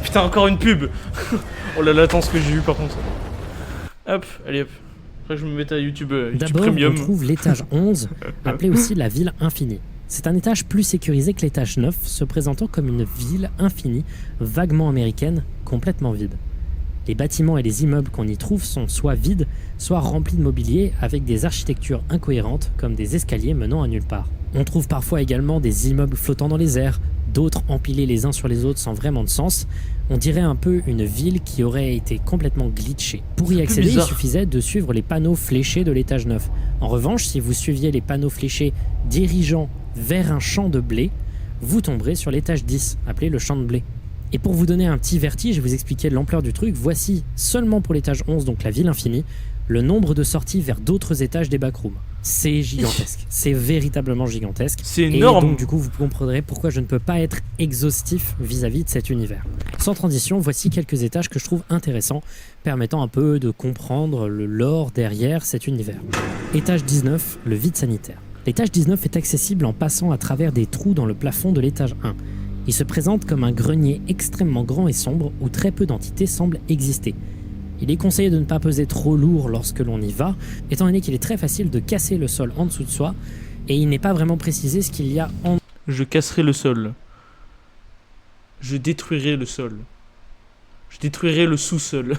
Putain, encore une pub. Oh la latence que j'ai eu par contre. Hop, allez hop. Après je me mets à YouTube, YouTube D'abord, Premium. on trouve l'étage 11, appelé aussi la ville infinie. C'est un étage plus sécurisé que l'étage 9, se présentant comme une ville infinie, vaguement américaine, complètement vide. Les bâtiments et les immeubles qu'on y trouve sont soit vides, soit remplis de mobilier avec des architectures incohérentes comme des escaliers menant à nulle part. On trouve parfois également des immeubles flottant dans les airs, d'autres empilés les uns sur les autres sans vraiment de sens. On dirait un peu une ville qui aurait été complètement glitchée. Pour y accéder, il bizarre. suffisait de suivre les panneaux fléchés de l'étage 9. En revanche, si vous suiviez les panneaux fléchés dirigeant vers un champ de blé, vous tomberez sur l'étage 10, appelé le champ de blé. Et pour vous donner un petit vertige et vous expliquer l'ampleur du truc, voici, seulement pour l'étage 11, donc la ville infinie, le nombre de sorties vers d'autres étages des backrooms. C'est gigantesque, c'est véritablement gigantesque. C'est Et énorme. donc du coup vous comprendrez pourquoi je ne peux pas être exhaustif vis-à-vis de cet univers. Sans transition, voici quelques étages que je trouve intéressants, permettant un peu de comprendre le lore derrière cet univers. Étage 19, le vide sanitaire. L'étage 19 est accessible en passant à travers des trous dans le plafond de l'étage 1. Il se présente comme un grenier extrêmement grand et sombre où très peu d'entités semblent exister. Il est conseillé de ne pas peser trop lourd lorsque l'on y va, étant donné qu'il est très facile de casser le sol en dessous de soi, et il n'est pas vraiment précisé ce qu'il y a en... Je casserai le sol. Je détruirai le sol. Je détruirai le sous-sol.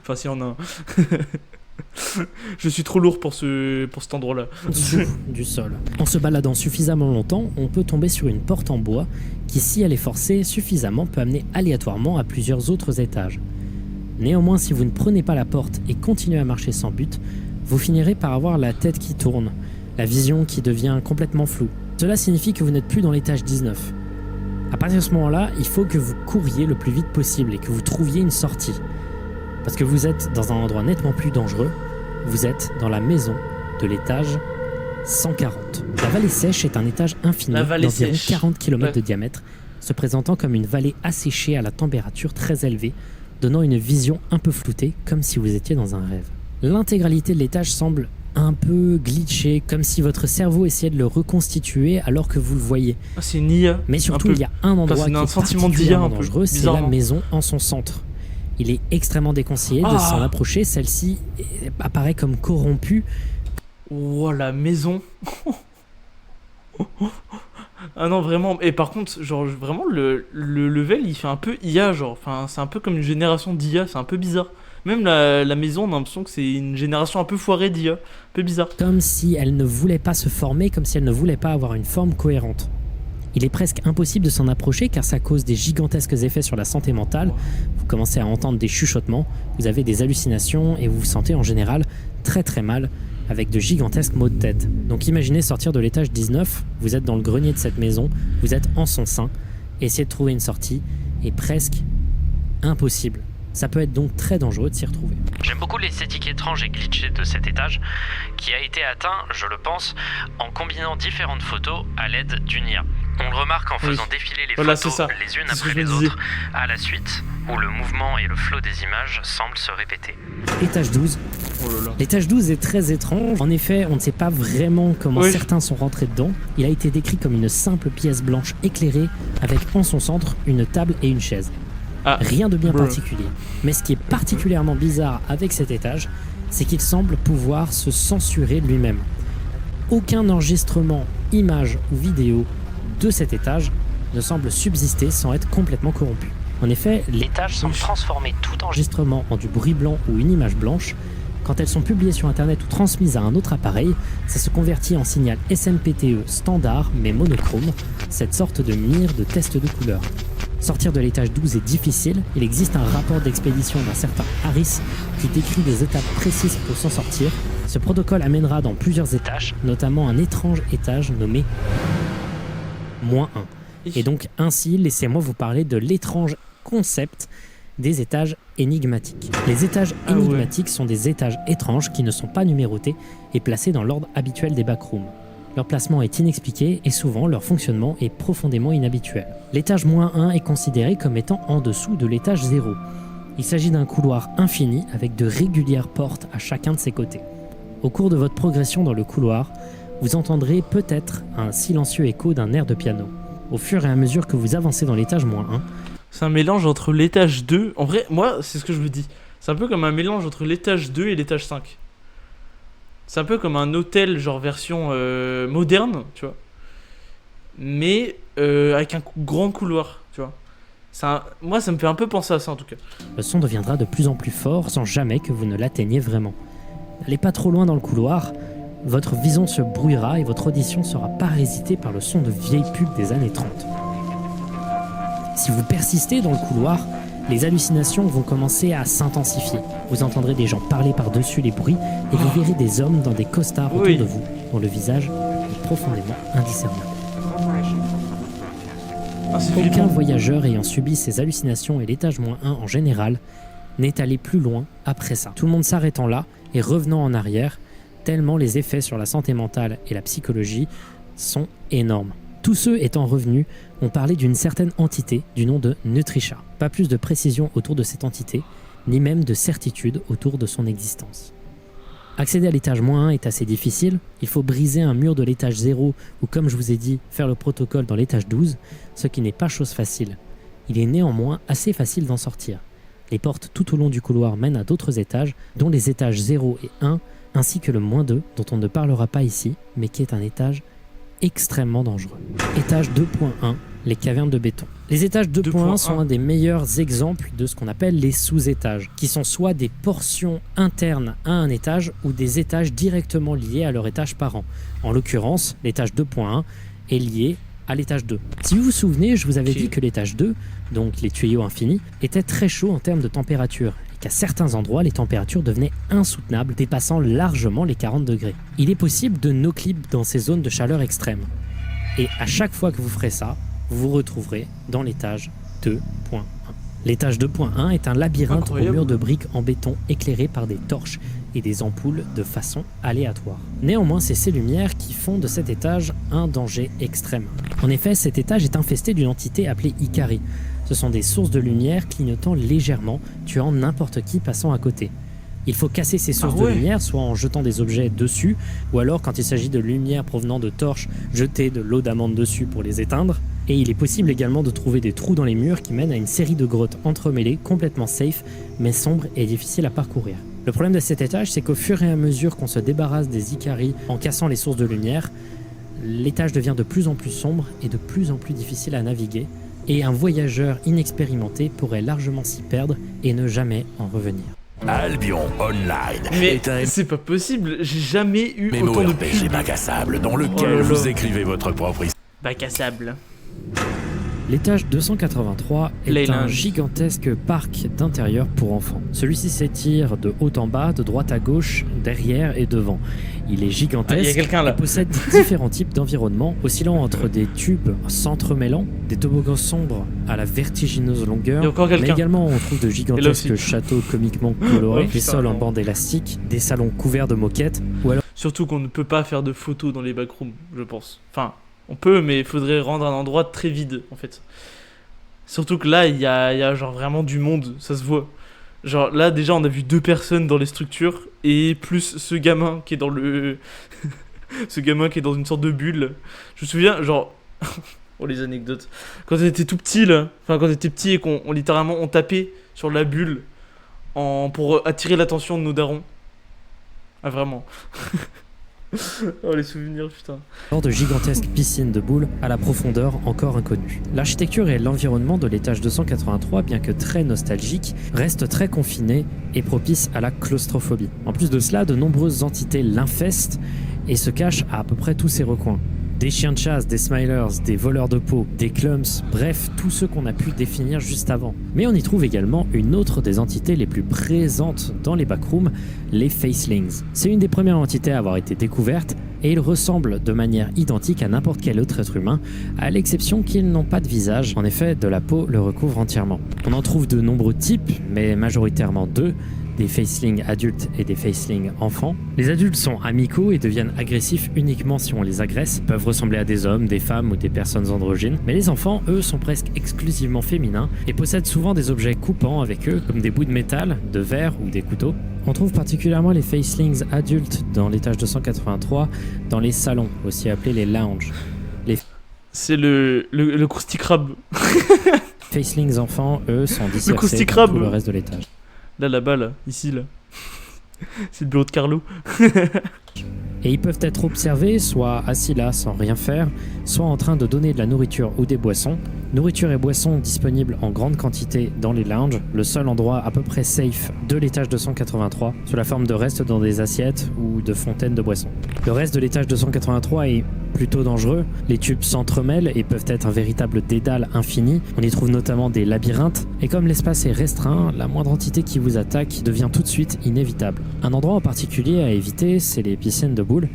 Enfin, s'il y en a un. Je suis trop lourd pour cet endroit-là. dessous du sol. En se baladant suffisamment longtemps, on peut tomber sur une porte en bois qui, si elle est forcée suffisamment, peut amener aléatoirement à plusieurs autres étages. Néanmoins, si vous ne prenez pas la porte et continuez à marcher sans but, vous finirez par avoir la tête qui tourne, la vision qui devient complètement floue. Cela signifie que vous n'êtes plus dans l'étage 19. À partir de ce moment-là, il faut que vous couriez le plus vite possible et que vous trouviez une sortie. Parce que vous êtes dans un endroit nettement plus dangereux, vous êtes dans la maison de l'étage 140. La vallée sèche est un étage infini La vallée d'environ sèche. 40 km Ouais. de diamètre, se présentant comme une vallée asséchée à la température très élevée, donnant une vision un peu floutée, comme si vous étiez dans un rêve. L'intégralité de l'étage semble un peu glitché, comme si votre cerveau essayait de le reconstituer alors que vous le voyez. Ah, c'est une IA. Mais surtout, peu. il y a un endroit c'est qui un est sentiment d'IA particulièrement un peu, dangereux, c'est la bizarrement. maison en son centre. Il est extrêmement déconseillé de Ah. s'en approcher, celle-ci apparaît comme corrompue. Oh, la maison. Ah non, vraiment. Et par contre, genre, vraiment, le level, il fait un peu IA, genre. Enfin, c'est un peu comme une génération d'IA, c'est un peu bizarre. Même la maison, on a l'impression que c'est une génération un peu foirée d'IA. Un peu bizarre. Comme si elle ne voulait pas se former, comme si elle ne voulait pas avoir une forme cohérente. Il est presque impossible de s'en approcher car ça cause des gigantesques effets sur la santé mentale. Vous commencez à entendre des chuchotements, vous avez des hallucinations et vous vous sentez en général très très mal. avec de gigantesques maux de tête. Donc imaginez sortir de l'étage 19, vous êtes dans le grenier de cette maison, vous êtes en son sein, essayez de trouver une sortie est presque impossible. Ça peut être donc très dangereux de s'y retrouver. J'aime beaucoup l'esthétique étrange et glitchée de cet étage, qui a été atteint, je le pense, en combinant différentes photos à l'aide d'une IA. On le remarque en faisant défiler les photos les unes après les autres à la suite, où le mouvement et le flot des images semblent se répéter. Étage 12. L'étage 12 est très étrange. En effet, on ne sait pas vraiment comment certains sont rentrés dedans. Il a été décrit comme une simple pièce blanche éclairée avec en son centre une table et une chaise. Rien de bien particulier. Mais ce qui est particulièrement bizarre avec cet étage, c'est qu'il semble pouvoir se censurer lui-même. Aucun enregistrement, image ou vidéo de cet étage ne semble subsister sans être complètement corrompu. En effet, l'étage semble transformer tout enregistrement en du bruit blanc ou une image blanche. Quand elles sont publiées sur internet ou transmises à un autre appareil, ça se convertit en signal SMPTE standard mais monochrome, cette sorte de mire de test de couleur. Sortir de l'étage 12 est difficile, il existe un rapport d'expédition d'un certain Harris qui décrit des étapes précises pour s'en sortir. Ce protocole amènera dans plusieurs étages, notamment un étrange étage nommé -1. Et donc ainsi, laissez-moi vous parler de l'étrange concept des étages énigmatiques. Les étages énigmatiques sont des étages étranges qui ne sont pas numérotés et placés dans l'ordre habituel des backrooms. Leur placement est inexpliqué et souvent leur fonctionnement est profondément inhabituel. L'étage -1 est considéré comme étant en dessous de l'étage 0. Il s'agit d'un couloir infini avec de régulières portes à chacun de ses côtés. Au cours de votre progression dans le couloir, vous entendrez peut-être un silencieux écho d'un air de piano. Au fur et à mesure que vous avancez dans l'étage -1, c'est un mélange entre l'étage 2... En vrai, moi, c'est ce que je me dis. C'est un peu comme un mélange entre l'étage 2 et l'étage 5. C'est un peu comme un hôtel, genre version moderne, tu vois. Mais avec un grand couloir, tu vois. Moi, ça me fait un peu penser à ça, en tout cas. Le son deviendra de plus en plus fort sans jamais que vous ne l'atteigniez vraiment. N'allez pas trop loin dans le couloir, votre vision se brouillera et votre audition sera parasitée par le son de vieilles pubs des années 30. Si vous persistez dans le couloir, les hallucinations vont commencer à s'intensifier. Vous entendrez des gens parler par-dessus les bruits et vous verrez des hommes dans des costards autour de vous, dont le visage est profondément indiscernable. Aucun voyageur ayant subi ces hallucinations et l'étage -1 en général n'est allé plus loin après ça. Tout le monde s'arrêtant là et revenant en arrière, tellement les effets sur la santé mentale et la psychologie sont énormes. Tous ceux étant revenus ont parlé d'une certaine entité du nom de Nutrisha. Pas plus de précision autour de cette entité, ni même de certitude autour de son existence. Accéder à l'étage -1 est assez difficile, il faut briser un mur de l'étage 0 ou comme je vous ai dit, faire le protocole dans l'étage 12, ce qui n'est pas chose facile. Il est néanmoins assez facile d'en sortir. Les portes tout au long du couloir mènent à d'autres étages, dont les étages 0 et 1, ainsi que le -2 dont on ne parlera pas ici, mais qui est un étage extrêmement dangereux. Étage 2.1, les cavernes de béton. Les étages 2.1 sont un des meilleurs exemples de ce qu'on appelle les sous-étages, qui sont soit des portions internes à un étage ou des étages directement liés à leur étage parent. En l'occurrence, l'étage 2.1 est lié à l'étage 2. Si vous vous souvenez, je vous avais dit que l'étage 2, donc les tuyaux infinis, était très chaud en termes de température et qu'à certains endroits, les températures devenaient insoutenables, dépassant largement les 40 degrés. Il est possible de no-clip dans ces zones de chaleur extrême. Et à chaque fois que vous ferez ça, vous vous retrouverez dans l'étage 2.1. L'étage 2.1 est un labyrinthe aux murs de briques en béton éclairé par des torches et des ampoules de façon aléatoire. Néanmoins, c'est ces lumières qui font de cet étage un danger extrême. En effet, cet étage est infesté d'une entité appelée Ikari. Ce sont des sources de lumière clignotant légèrement, tuant n'importe qui passant à côté. Il faut casser ces sources de lumière, soit en jetant des objets dessus, ou alors quand il s'agit de lumière provenant de torches, jeter de l'eau d'amande dessus pour les éteindre. Et il est possible également de trouver des trous dans les murs qui mènent à une série de grottes entremêlées, complètement safe, mais sombres et difficiles à parcourir. Le problème de cet étage, c'est qu'au fur et à mesure qu'on se débarrasse des Ikari en cassant les sources de lumière, l'étage devient de plus en plus sombre et de plus en plus difficile à naviguer, et un voyageur inexpérimenté pourrait largement s'y perdre et ne jamais en revenir. Albion Online. Mais c'est pas possible, j'ai jamais eu autant de RPG bac à sable dans lequel vous écrivez votre propre histoire. Bac à sable. L'étage 283 est Les un Lounge. gigantesque parc d'intérieur pour enfants. Celui-ci s'étire de haut en bas, de droite à gauche, derrière et devant. Il est Ah, il y a gigantesque quelqu'un et là. possède différents types d'environnements, oscillant entre des tubes s'entremêlant, des toboggans sombres à la vertigineuse Il y a longueur, encore mais quelqu'un. également on trouve de Et là gigantesques aussi. châteaux comiquement colorés, Oh, des putain, sols en non. bande élastique, des salons couverts de moquettes, ou alors Surtout qu'on ne peut pas faire de photos dans les backrooms, je pense. Enfin, on peut, mais il faudrait rendre un endroit très vide, en fait. Surtout que là, il y a genre vraiment du monde, ça se voit. Genre là, déjà, on a vu 2 personnes dans les structures, et plus ce gamin qui est dans le... ce gamin qui est dans une sorte de bulle. Je me souviens, genre... oh, les anecdotes. Quand on était tout petit, là, enfin, quand on était petit et qu'on littéralement, on tapait sur la bulle pour attirer l'attention de nos darons. Ah, vraiment. Oh, les souvenirs, putain. de gigantesques piscines de boules à la profondeur encore inconnue. L'architecture et l'environnement de l'étage 283, bien que très nostalgique, restent très confinés et propices à la claustrophobie. En plus de cela, de nombreuses entités l'infestent et se cachent à peu près tous ses recoins. Des chiens de chasse, des smilers, des voleurs de peau, des clumps, bref, tous ceux qu'on a pu définir juste avant. Mais on y trouve également une autre des entités les plus présentes dans les backrooms, les facelings. C'est une des premières entités à avoir été découverte et ils ressemblent de manière identique à n'importe quel autre être humain, à l'exception qu'ils n'ont pas de visage. En effet, de la peau le recouvre entièrement. On en trouve de nombreux types, mais majoritairement 2, des facelings adultes et des facelings enfants. Les adultes sont amicaux et deviennent agressifs uniquement si on les agresse, peuvent ressembler à des hommes, des femmes ou des personnes androgynes, mais les enfants, eux, sont presque exclusivement féminins et possèdent souvent des objets coupants avec eux, comme des bouts de métal, de verre ou des couteaux. On trouve particulièrement les facelings adultes dans l'étage 283, dans les salons, aussi appelés les lounges. C'est le Krusty Krab. Facelings enfants, eux, sont dispersés Krusty dans Krab. tout le reste de l'étage. Là-bas, là. Ici, là. C'est le bureau de Carlo. Et ils peuvent être observés soit assis là sans rien faire, soit en train de donner de la nourriture ou des boissons. Nourriture et boissons disponibles en grande quantité dans les lounges, le seul endroit à peu près safe de l'étage 283, sous la forme de restes dans des assiettes ou de fontaines de boissons. Le reste de l'étage 283 est plutôt dangereux, les tubes s'entremêlent et peuvent être un véritable dédale infini. On y trouve notamment des labyrinthes, et comme l'espace est restreint, la moindre entité qui vous attaque devient tout de suite inévitable. Un endroit en particulier à éviter, c'est les piscines de boules,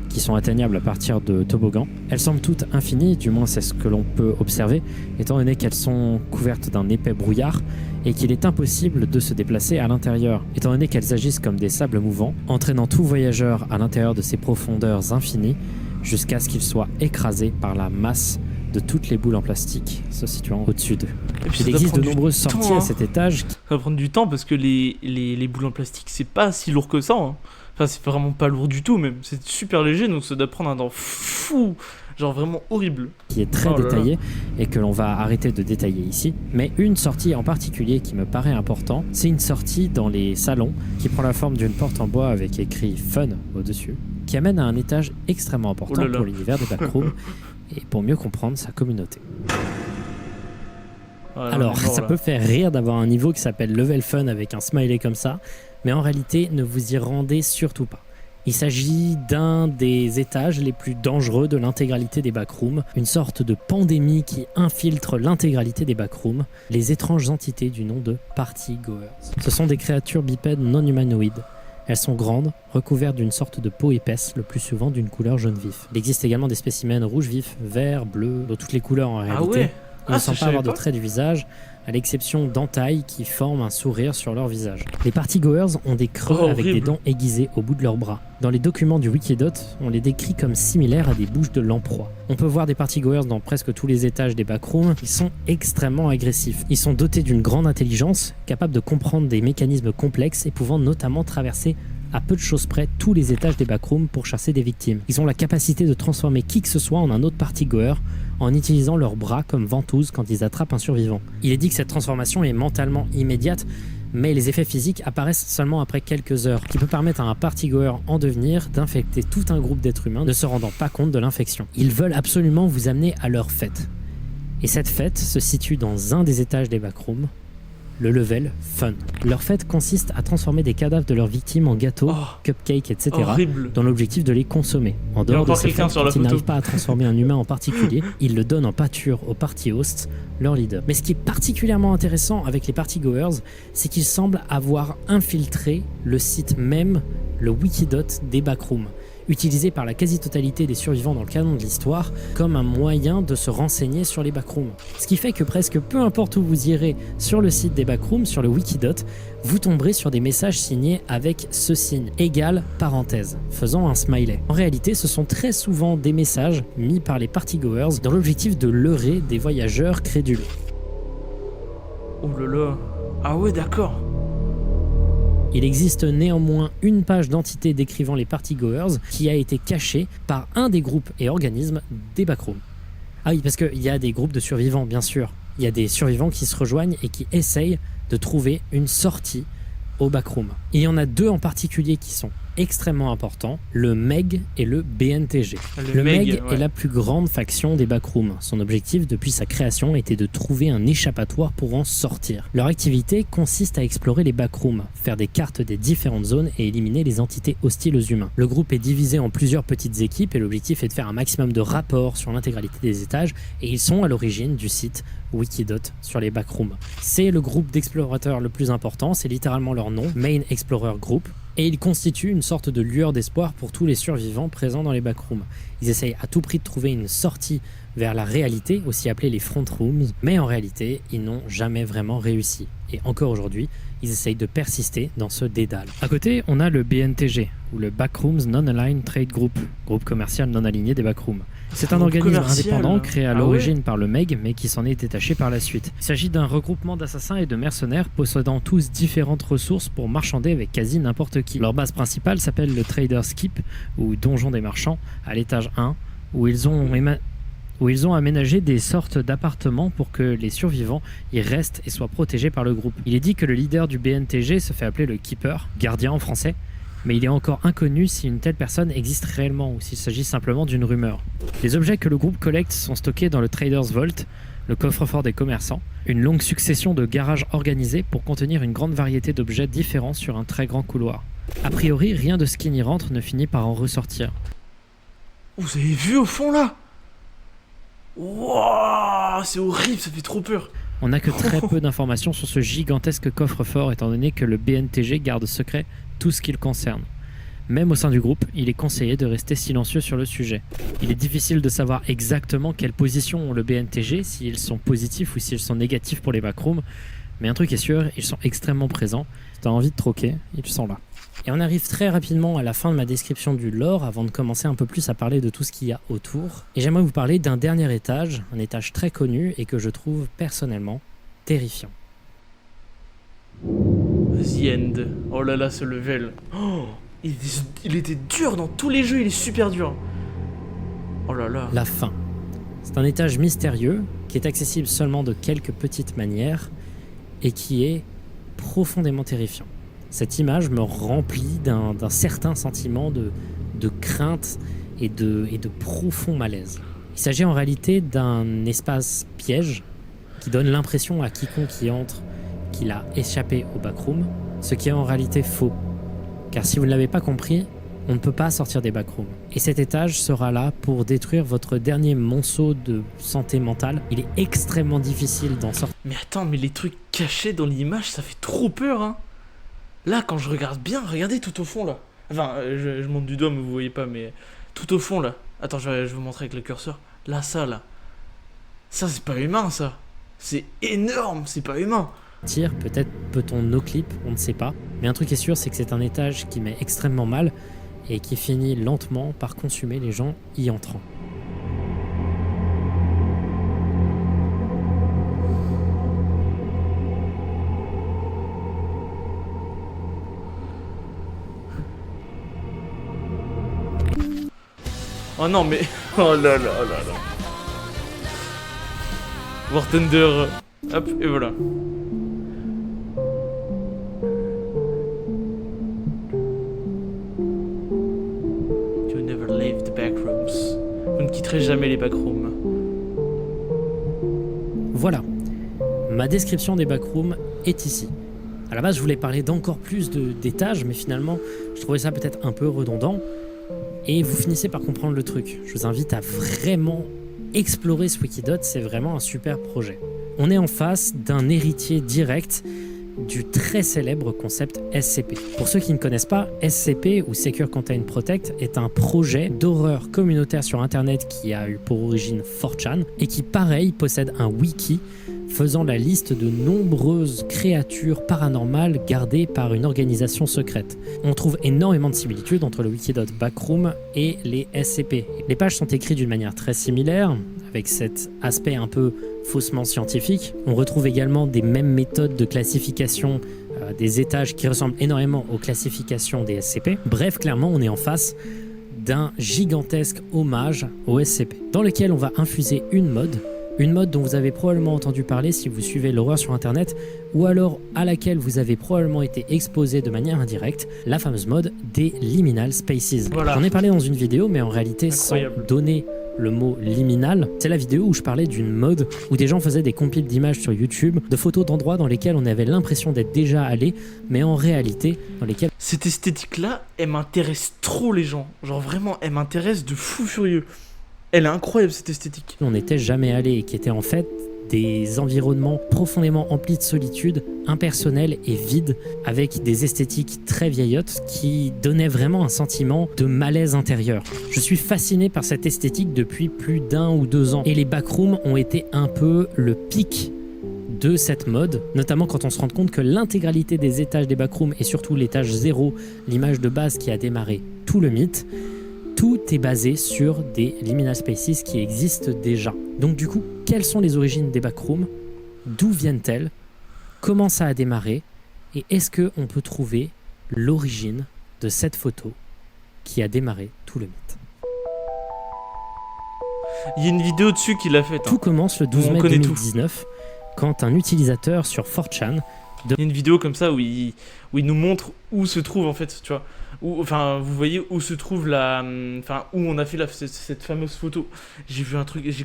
qui sont atteignables à partir de toboggans. Elles semblent toutes infinies, du moins c'est ce que l'on peut observer, étant donné qu'elles sont couvertes d'un épais brouillard et qu'il est impossible de se déplacer à l'intérieur, étant donné qu'elles agissent comme des sables mouvants, entraînant tout voyageur à l'intérieur de ces profondeurs infinies, jusqu'à ce qu'il soit écrasé par la masse de toutes les boules en plastique se situant au-dessus d'eux. Et puis, ça Il doit existe de prendre du nombreuses sorties temps, à hein. cet étage. Ça va prendre du temps parce que les boules en plastique, c'est pas si lourd que ça. Hein. Enfin, c'est vraiment pas lourd du tout, même. C'est super léger, donc ça doit prendre un temps fou. Genre vraiment horrible. Qui est très Oh là là. détaillé et que l'on va arrêter de détailler ici. Mais une sortie en particulier qui me paraît important, c'est une sortie dans les salons qui prend la forme d'une porte en bois avec écrit Fun au-dessus, qui amène à un étage extrêmement important Oh là là. pour l'univers des backrooms et pour mieux comprendre sa communauté. Ouais, Alors, on est mort, ça là. peut faire rire d'avoir un niveau qui s'appelle Level Fun avec un smiley comme ça, mais en réalité, ne vous y rendez surtout pas. Il s'agit d'un des étages les plus dangereux de l'intégralité des backrooms, une sorte de pandémie qui infiltre l'intégralité des backrooms, les étranges entités du nom de Partygoers. Ce sont des créatures bipèdes non humanoïdes. Elles sont grandes, recouvertes d'une sorte de peau épaisse, le plus souvent d'une couleur jaune vif. Il existe également des spécimens rouge vif, vert, bleu, de toutes les couleurs en Ah réalité. ouais. Ils ne ça, semblent je pas avoir savais de traits du visage, à l'exception d'entailles qui forment un sourire sur leur visage. Les partygoers ont des creux Oh, avec des horrible. dents aiguisées au bout de leurs bras. Dans les documents du Wikidot, on les décrit comme similaires à des bouches de lamproie. On peut voir des partygoers dans presque tous les étages des backrooms. Ils sont extrêmement agressifs. Ils sont dotés d'une grande intelligence, capables de comprendre des mécanismes complexes et pouvant notamment traverser à peu de choses près tous les étages des backrooms pour chasser des victimes. Ils ont la capacité de transformer qui que ce soit en un autre partygoer en utilisant leurs bras comme ventouses quand ils attrapent un survivant. Il est dit que cette transformation est mentalement immédiate, mais les effets physiques apparaissent seulement après quelques heures, qui peut permettre à un partygoer en devenir d'infecter tout un groupe d'êtres humains ne se rendant pas compte de l'infection. Ils veulent absolument vous amener à leur fête. Et cette fête se situe dans un des étages des backrooms, le level Fun. Leur fête consiste à transformer des cadavres de leurs victimes en gâteaux, Oh, cupcakes, etc. horrible. dans l'objectif de les consommer. En dehors de encore ces quelqu'un fêtes, sur la quand ils photo. n'arrivent pas à transformer un humain en particulier, ils le donnent en pâture aux party hosts, leur leader. Mais ce qui est particulièrement intéressant avec les partygoers, c'est qu'ils semblent avoir infiltré le site même, le Wikidot des backrooms, utilisé par la quasi-totalité des survivants dans le canon de l'histoire comme un moyen de se renseigner sur les backrooms. Ce qui fait que presque peu importe où vous irez sur le site des backrooms, sur le Wikidot, vous tomberez sur des messages signés avec ce signe, égal parenthèse, faisant un smiley. En réalité, ce sont très souvent des messages mis par les partygoers dans l'objectif de leurrer des voyageurs crédules. Oh là là. Ah ouais, d'accord. Il existe néanmoins une page d'entité décrivant les partygoers qui a été cachée par un des groupes et organismes des backrooms. Ah oui, parce qu'il y a des groupes de survivants, bien sûr. Il y a des survivants qui se rejoignent et qui essayent de trouver une sortie au backroom. Il y en a deux en particulier qui sont extrêmement importants, le MEG et le BNTG. Le MEG ouais. est la plus grande faction des backrooms. Son objectif depuis sa création était de trouver un échappatoire pour en sortir. Leur activité consiste à explorer les backrooms, faire des cartes des différentes zones et éliminer les entités hostiles aux humains. Le groupe est divisé en plusieurs petites équipes et l'objectif est de faire un maximum de rapports sur l'intégralité des étages et ils sont à l'origine du site Wikidot sur les backrooms. C'est le groupe d'explorateurs le plus important, c'est littéralement leur nom, Main Explorer Group, et ils constituent une sorte de lueur d'espoir pour tous les survivants présents dans les backrooms. Ils essayent à tout prix de trouver une sortie vers la réalité, aussi appelée les front rooms, mais en réalité, ils n'ont jamais vraiment réussi. Et encore aujourd'hui, ils essayent de persister dans ce dédale. À côté, on a le BNTG, ou le Backrooms Non-Aligned Trade Group, groupe commercial non aligné des backrooms. C'est un groupe organisme commercial. indépendant créé à Ah l'origine par le MEG, mais qui s'en est détaché par la suite. Il s'agit d'un regroupement d'assassins et de mercenaires possédant tous différentes ressources pour marchander avec quasi n'importe qui. Leur base principale s'appelle le Trader's Keep, ou Donjon des Marchands, à l'étage 1, où ils ont aménagé des sortes d'appartements pour que les survivants y restent et soient protégés par le groupe. Il est dit que le leader du BNTG se fait appeler le Keeper, gardien en français, mais il est encore inconnu si une telle personne existe réellement ou s'il s'agit simplement d'une rumeur. Les objets que le groupe collecte sont stockés dans le Trader's Vault, le coffre-fort des commerçants, une longue succession de garages organisés pour contenir une grande variété d'objets différents sur un très grand couloir. A priori, rien de ce qui n'y rentre ne finit par en ressortir. Vous avez vu au fond là? Wouah, c'est horrible, ça fait trop peur. On n'a que très peu d'informations sur ce gigantesque coffre-fort étant donné que le BNTG garde secret tout ce qui le concerne. Même au sein du groupe, il est conseillé de rester silencieux sur le sujet. Il est difficile de savoir exactement quelle position ont le BNTG, s'ils sont positifs ou s'ils sont négatifs pour les backrooms, mais un truc est sûr, ils sont extrêmement présents. Si t'as envie de troquer, ils sont là. Et on arrive très rapidement à la fin de ma description du lore avant de commencer un peu plus à parler de tout ce qu'il y a autour. Et j'aimerais vous parler d'un dernier étage, un étage très connu et que je trouve personnellement terrifiant. The End. Oh là là, ce level. Oh, il était dur dans tous les jeux, il est super dur. Oh là là. La fin. C'est un étage mystérieux qui est accessible seulement de quelques petites manières et qui est profondément terrifiant. Cette image me remplit d'un certain sentiment de crainte et de profond malaise. Il s'agit en réalité d'un espace piège qui donne l'impression à quiconque y entre qu'il a échappé au backroom, ce qui est en réalité faux. Car si vous ne l'avez pas compris, on ne peut pas sortir des backrooms. Et cet étage sera là pour détruire votre dernier monceau de santé mentale. Il est extrêmement difficile d'en sortir. Mais attends, mais les trucs cachés dans l'image, ça fait trop peur, hein. Là, quand je regarde bien, regardez tout au fond, là. Enfin, je monte du doigt, mais vous voyez pas, mais tout au fond, là. Attends, je vais vous montrer avec le curseur. Là, ça, là. Ça, c'est pas humain, ça. C'est énorme, c'est pas humain. Peut-être peut-on no-clip, on ne sait pas. Mais un truc est sûr, c'est que c'est un étage qui met extrêmement mal et qui finit lentement par consumer les gens y entrant. Oh non, mais... Oh là là, oh là là. War Thunder. Hop, et voilà. You never leave the backrooms. Vous ne quitterez jamais les backrooms. Voilà. Ma description des backrooms est ici. À la base, je voulais parler d'encore plus d'étages, mais finalement, je trouvais ça peut-être un peu redondant. Et vous finissez par comprendre le truc. Je vous invite à vraiment explorer ce Wikidot, c'est vraiment un super projet. On est en face d'un héritier direct du très célèbre concept SCP. Pour ceux qui ne connaissent pas, SCP ou Secure Content Protect est un projet d'horreur communautaire sur Internet qui a eu pour origine 4chan et qui, pareil, possède un wiki faisant la liste de nombreuses créatures paranormales gardées par une organisation secrète. On trouve énormément de similitudes entre le Wikidot Backroom et les SCP. Les pages sont écrites d'une manière très similaire, avec cet aspect un peu faussement scientifique. On retrouve également des mêmes méthodes de classification des étages qui ressemblent énormément aux classifications des SCP. Bref, clairement, on est en face d'un gigantesque hommage au SCP, dans lequel on va infuser une mode dont vous avez probablement entendu parler si vous suivez l'horreur sur Internet, ou alors à laquelle vous avez probablement été exposé de manière indirecte, la fameuse mode des liminal spaces. Voilà. J'en ai parlé dans une vidéo, mais en réalité Incroyable. sans donner le mot liminal. C'est la vidéo où je parlais d'une mode où des gens faisaient des compiles d'images sur YouTube, de photos d'endroits dans lesquels on avait l'impression d'être déjà allé, mais en réalité dans lesquels... Cette esthétique-là, elle m'intéresse trop, les gens. Genre vraiment, elle m'intéresse de fou furieux. Elle est incroyable, cette esthétique. on n'était jamais allé et qui étaient en fait des environnements profondément emplis de solitude, impersonnels et vides, avec des esthétiques très vieillottes qui donnaient vraiment un sentiment de malaise intérieur. Je suis fasciné par cette esthétique depuis plus d'1 ou 2 ans et les backrooms ont été un peu le pic de cette mode, notamment quand on se rend compte que l'intégralité des étages des backrooms et surtout l'étage 0, l'image de base qui a démarré tout le mythe, tout est basé sur des liminal spaces qui existent déjà. Donc du coup, quelles sont les origines des backrooms? D'où viennent-elles? Comment ça a démarré? Et est-ce qu'on peut trouver l'origine de cette photo qui a démarré tout le mythe? Il y a une vidéo dessus qu'il a faite. Tout commence le 12 On mai connaît tout. 2019, quand un utilisateur sur 4chan Il y a une vidéo comme ça où il nous montre où se trouve en fait, tu vois. Enfin, vous voyez où se trouve enfin, où on a fait cette fameuse photo. J'ai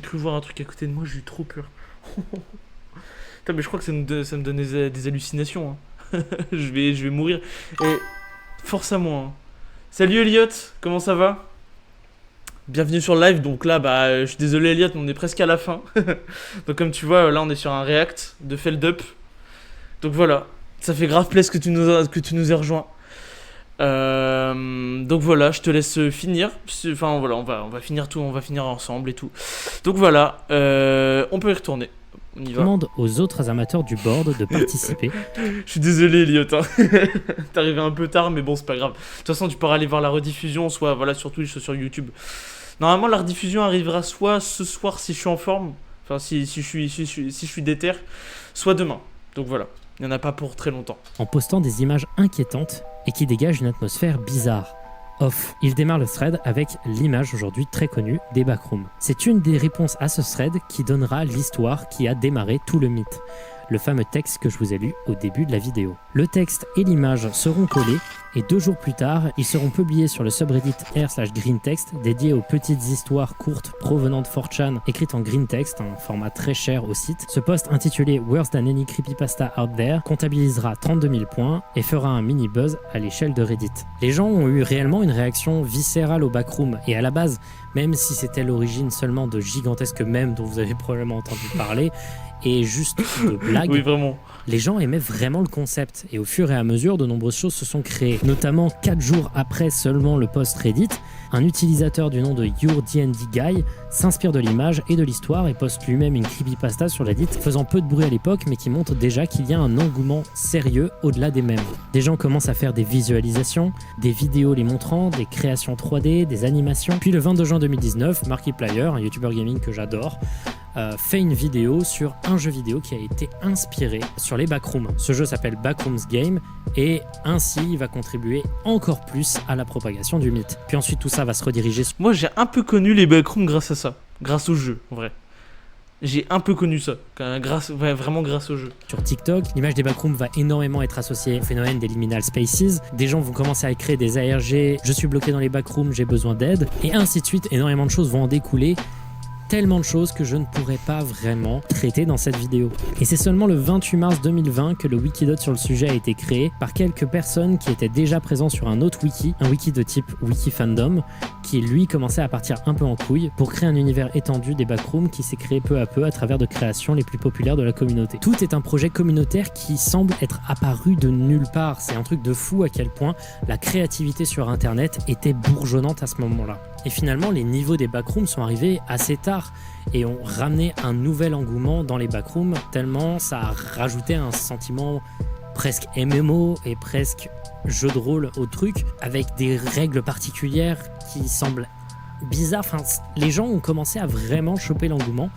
cru voir un truc à côté de moi, j'ai eu trop peur. Putain, mais je crois que ça me donne des hallucinations. Hein. je vais mourir. Et force à moi. Hein. Salut Elliot, comment ça va? Bienvenue sur le live. Donc là, je suis désolé Elliot, mais on est presque à la fin. Donc comme tu vois, là on est sur un react de Feldup. Donc voilà, ça fait grave plaisir que tu nous aies rejoint. Donc voilà, je te laisse finir. Enfin voilà, on va finir tout, on va finir ensemble et tout. Donc voilà, on peut y retourner. On y va. demande aux autres amateurs du board de participer. Je suis désolé Elliot, hein. T'es arrivé un peu tard, mais bon c'est pas grave. De toute façon, tu pourras aller voir la rediffusion, soit voilà sur Twitch, soit sur YouTube. Normalement, la rediffusion arrivera soit ce soir si je suis en forme, enfin si je suis déter, soit demain. Donc voilà. Il n'y en a pas pour très longtemps. En postant des images inquiétantes et qui dégagent une atmosphère bizarre. Off. Il démarre le thread avec l'image aujourd'hui très connue des backrooms. C'est une des réponses à ce thread qui donnera l'histoire qui a démarré tout le mythe. Le fameux texte que je vous ai lu au début de la vidéo. Le texte et l'image seront collés et 2 jours plus tard, ils seront publiés sur le subreddit r/greentext dédié aux petites histoires courtes provenant de 4chan écrites en greentext, un format très cher au site. Ce post intitulé Worse Than Any Creepypasta Out There comptabilisera 32 000 points et fera un mini buzz à l'échelle de Reddit. Les gens ont eu réellement une réaction viscérale au backroom et à la base, même si c'était l'origine seulement de gigantesques mèmes dont vous avez probablement entendu parler, et juste de blagues, Oui, vraiment. les gens aimaient vraiment le concept et au fur et à mesure, de nombreuses choses se sont créées. Notamment 4 jours après seulement le post Reddit, un utilisateur du nom de YourD&DGuy s'inspire de l'image et de l'histoire et poste lui-même une creepypasta sur Reddit, faisant peu de bruit à l'époque mais qui montre déjà qu'il y a un engouement sérieux au-delà des mèmes. Des gens commencent à faire des visualisations, des vidéos les montrant, des créations 3D, des animations. Puis le 22 juin 2019, Markiplier, un youtubeur gaming que j'adore, fait une vidéo sur un jeu vidéo qui a été inspiré sur les backrooms. Ce jeu s'appelle Backrooms Game et ainsi il va contribuer encore plus à la propagation du mythe. Puis ensuite tout ça va se rediriger sur... Moi j'ai un peu connu les backrooms grâce à ça. Grâce au jeu, en vrai. J'ai un peu connu ça. Vraiment grâce au jeu. Sur TikTok, l'image des backrooms va énormément être associée au phénomène des liminal spaces. Des gens vont commencer à créer des ARG, je suis bloqué dans les backrooms, j'ai besoin d'aide, et ainsi de suite. Énormément de choses vont en découler tellement de choses que je ne pourrais pas vraiment traiter dans cette vidéo. Et c'est seulement le 28 mars 2020 que le Wikidot sur le sujet a été créé par quelques personnes qui étaient déjà présents sur un autre wiki, un wiki de type Wikifandom, qui lui commençait à partir un peu en couille pour créer un univers étendu des backrooms qui s'est créé peu à peu à travers de créations les plus populaires de la communauté. Tout est un projet communautaire qui semble être apparu de nulle part. C'est un truc de fou à quel point la créativité sur internet était bourgeonnante à ce moment-là. Et finalement, les niveaux des backrooms sont arrivés assez tard et ont ramené un nouvel engouement dans les backrooms, tellement ça a rajouté un sentiment presque MMO et presque jeu de rôle au truc, avec des règles particulières qui semblent bizarres. Enfin, les gens ont commencé à vraiment choper l'engouement,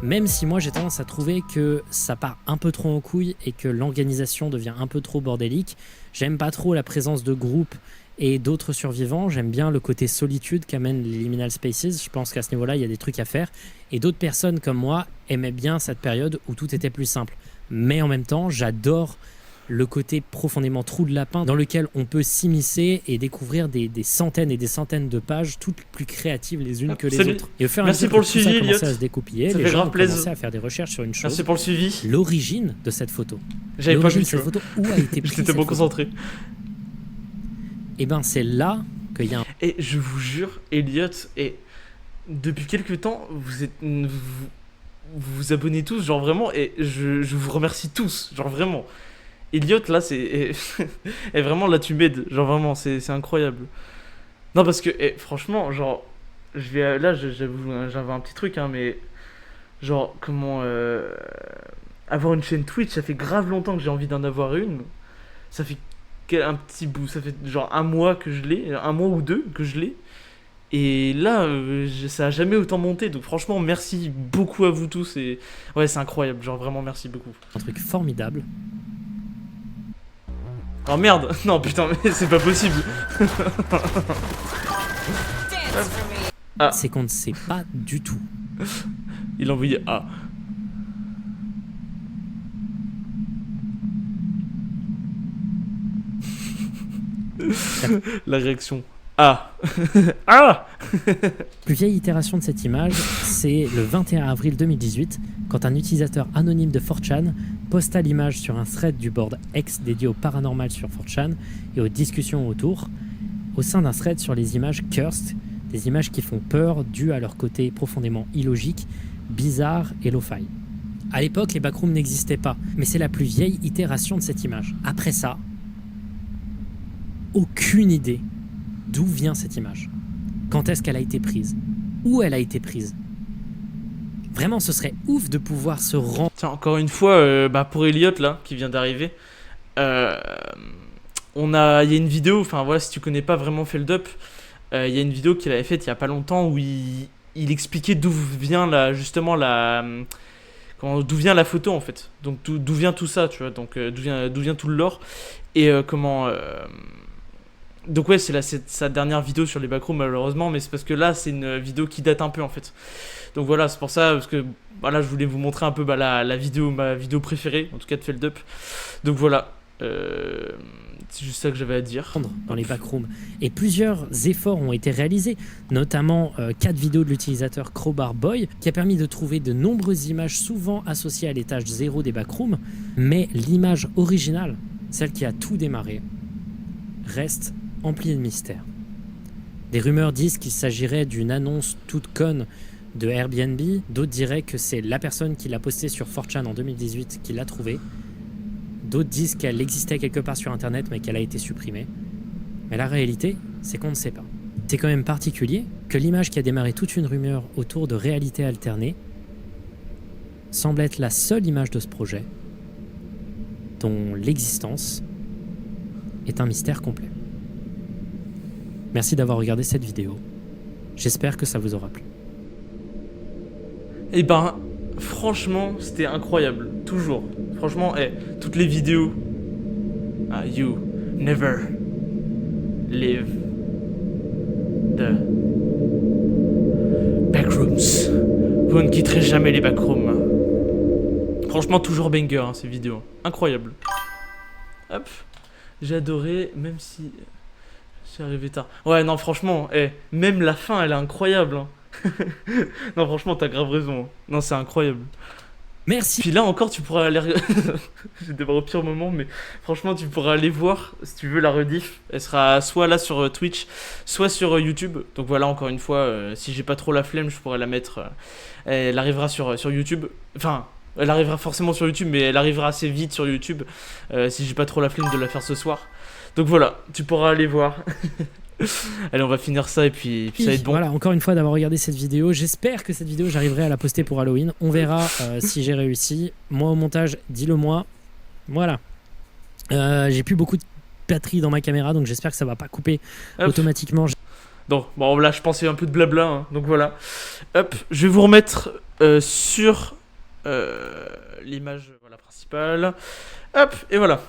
même si moi j'ai tendance à trouver que ça part un peu trop en couille et que l'organisation devient un peu trop bordélique. J'aime pas trop la présence de groupes et d'autres survivants. J'aime bien le côté solitude qu'amènent les liminal spaces. Je pense qu'à ce niveau-là, il y a des trucs à faire. Et d'autres personnes comme moi aimaient bien cette période où tout était plus simple. Mais en même temps, j'adore le côté profondément trou de lapin dans lequel on peut s'immiscer et découvrir des centaines et des centaines de pages, toutes plus créatives les unes que les autres. Et au fur et à mesure que tout ça a commencé à se découpiller, les gens ont commencé à faire des recherches sur une chose. Merci pour le suivi. L'origine de cette photo. J'avais pas vu cette photo. Où a été prise J'étais bon concentré. Et ben c'est là qu'il y a un... Et je vous jure, Elliot, et depuis quelques temps, vous vous abonnez tous, genre vraiment, et je vous remercie tous, genre vraiment. Elliot, là, c'est... Et vraiment, là, tu m'aides, genre vraiment, c'est incroyable. Non, parce que, franchement, genre, là, j'avais un petit truc, hein, mais... Genre, comment... avoir une chaîne Twitch, ça fait grave longtemps que j'ai envie d'en avoir une. Ça fait un petit bout, ça fait genre un mois que je l'ai, un mois ou deux que je l'ai. Et là, ça a jamais autant monté, donc franchement, merci beaucoup à vous tous. Et ouais, c'est incroyable, genre vraiment merci beaucoup. Un truc formidable. Oh merde, non putain, mais c'est pas possible. Ah. C'est qu'on ne sait pas du tout. Il a envoyé A. La réaction. Ah. Ah. La plus vieille itération de cette image, c'est le 21 avril 2018, quand un utilisateur anonyme de 4chan posta l'image sur un thread du board X dédié au paranormal sur 4chan et aux discussions autour, au sein d'un thread sur les images cursed, des images qui font peur dues à leur côté profondément illogique, bizarre et lo-fi. À l'époque, les backrooms n'existaient pas, mais c'est la plus vieille itération de cette image. Après ça, aucune idée d'où vient cette image. Quand est-ce qu'elle a été prise? Où elle a été prise? Vraiment, ce serait ouf de pouvoir se rendre... Tiens, encore une fois, pour Elliot, là, qui vient d'arriver, il y a une vidéo, enfin voilà, si tu connais pas vraiment Feldup, il y a une vidéo qu'il avait faite il y a pas longtemps où il expliquait d'où vient d'où vient la photo en fait. Donc d'où vient tout ça, tu vois, donc d'où vient tout le lore et donc ouais, c'est sa dernière vidéo sur les backrooms malheureusement, mais c'est parce que là c'est une vidéo qui date un peu en fait. Donc voilà, c'est pour ça, parce que voilà, je voulais vous montrer un peu ma vidéo préférée, en tout cas de Feldup. Donc voilà, c'est juste ça que j'avais à dire. Dans les backrooms. Et plusieurs efforts ont été réalisés, notamment 4 vidéos de l'utilisateur Crowbar Boy, qui a permis de trouver de nombreuses images souvent associées à l'étage 0 des backrooms, mais l'image originale, celle qui a tout démarré, reste emplie de mystères. Des rumeurs disent qu'il s'agirait d'une annonce toute conne de Airbnb, d'autres diraient que c'est la personne qui l'a postée sur 4chan en 2018 qui l'a trouvée, d'autres disent qu'elle existait quelque part sur internet mais qu'elle a été supprimée. Mais la réalité, c'est qu'on ne sait pas. C'est quand même particulier que l'image qui a démarré toute une rumeur autour de réalité alternée semble être la seule image de ce projet dont l'existence est un mystère complet. Merci d'avoir regardé cette vidéo. J'espère que ça vous aura plu. Eh ben, franchement, c'était incroyable. Toujours. Franchement, toutes les vidéos. You never leave the backrooms. Vous ne quitterez jamais les backrooms. Franchement, toujours banger, ces vidéos. Incroyable. Hop. J'ai adoré, même si... J'y arrivé tard. Ouais, non, franchement, même la fin, elle est incroyable. Non, franchement, t'as grave raison. Non, c'est incroyable. Merci. Puis là encore, tu pourras aller. Je vais devoir au pire moment, mais franchement, tu pourras aller voir si tu veux la rediff. Elle sera soit là sur Twitch, soit sur YouTube. Donc voilà, encore une fois, si j'ai pas trop la flemme, je pourrais la mettre. Elle arrivera sur YouTube. Enfin, elle arrivera forcément sur YouTube, mais elle arrivera assez vite sur YouTube si j'ai pas trop la flemme de la faire ce soir. Donc voilà, tu pourras aller voir. Allez, on va finir ça et puis ça va être bon. Voilà, encore une fois d'avoir regardé cette vidéo. J'espère que cette vidéo, j'arriverai à la poster pour Halloween. On verra si j'ai réussi. Moi au montage, dis-le moi. Voilà. J'ai plus beaucoup de batterie dans ma caméra, donc j'espère que ça va pas couper automatiquement. Donc, bon, là, je pensais un peu de blabla, hein, donc voilà. Hop, je vais vous remettre sur l'image principale. Hop, et voilà.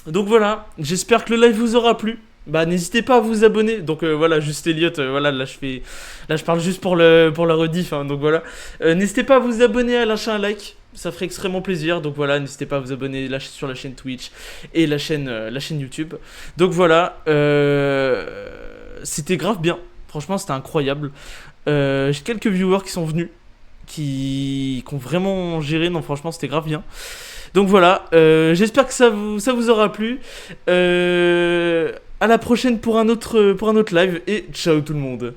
Donc voilà, j'espère que le live vous aura plu. Bah n'hésitez pas à vous abonner. Donc voilà, juste Elliot, voilà, là je parle juste pour la rediff, hein, donc voilà. N'hésitez pas à vous abonner, à lâcher un like, ça ferait extrêmement plaisir. Donc voilà, n'hésitez pas à vous abonner sur la chaîne Twitch et la chaîne YouTube. Donc voilà, c'était grave bien. Franchement, c'était incroyable. J'ai quelques viewers qui sont venus, qui ont vraiment géré. Non, franchement, c'était grave bien. Donc voilà, j'espère que ça vous aura plu. À la prochaine pour un autre live et ciao tout le monde.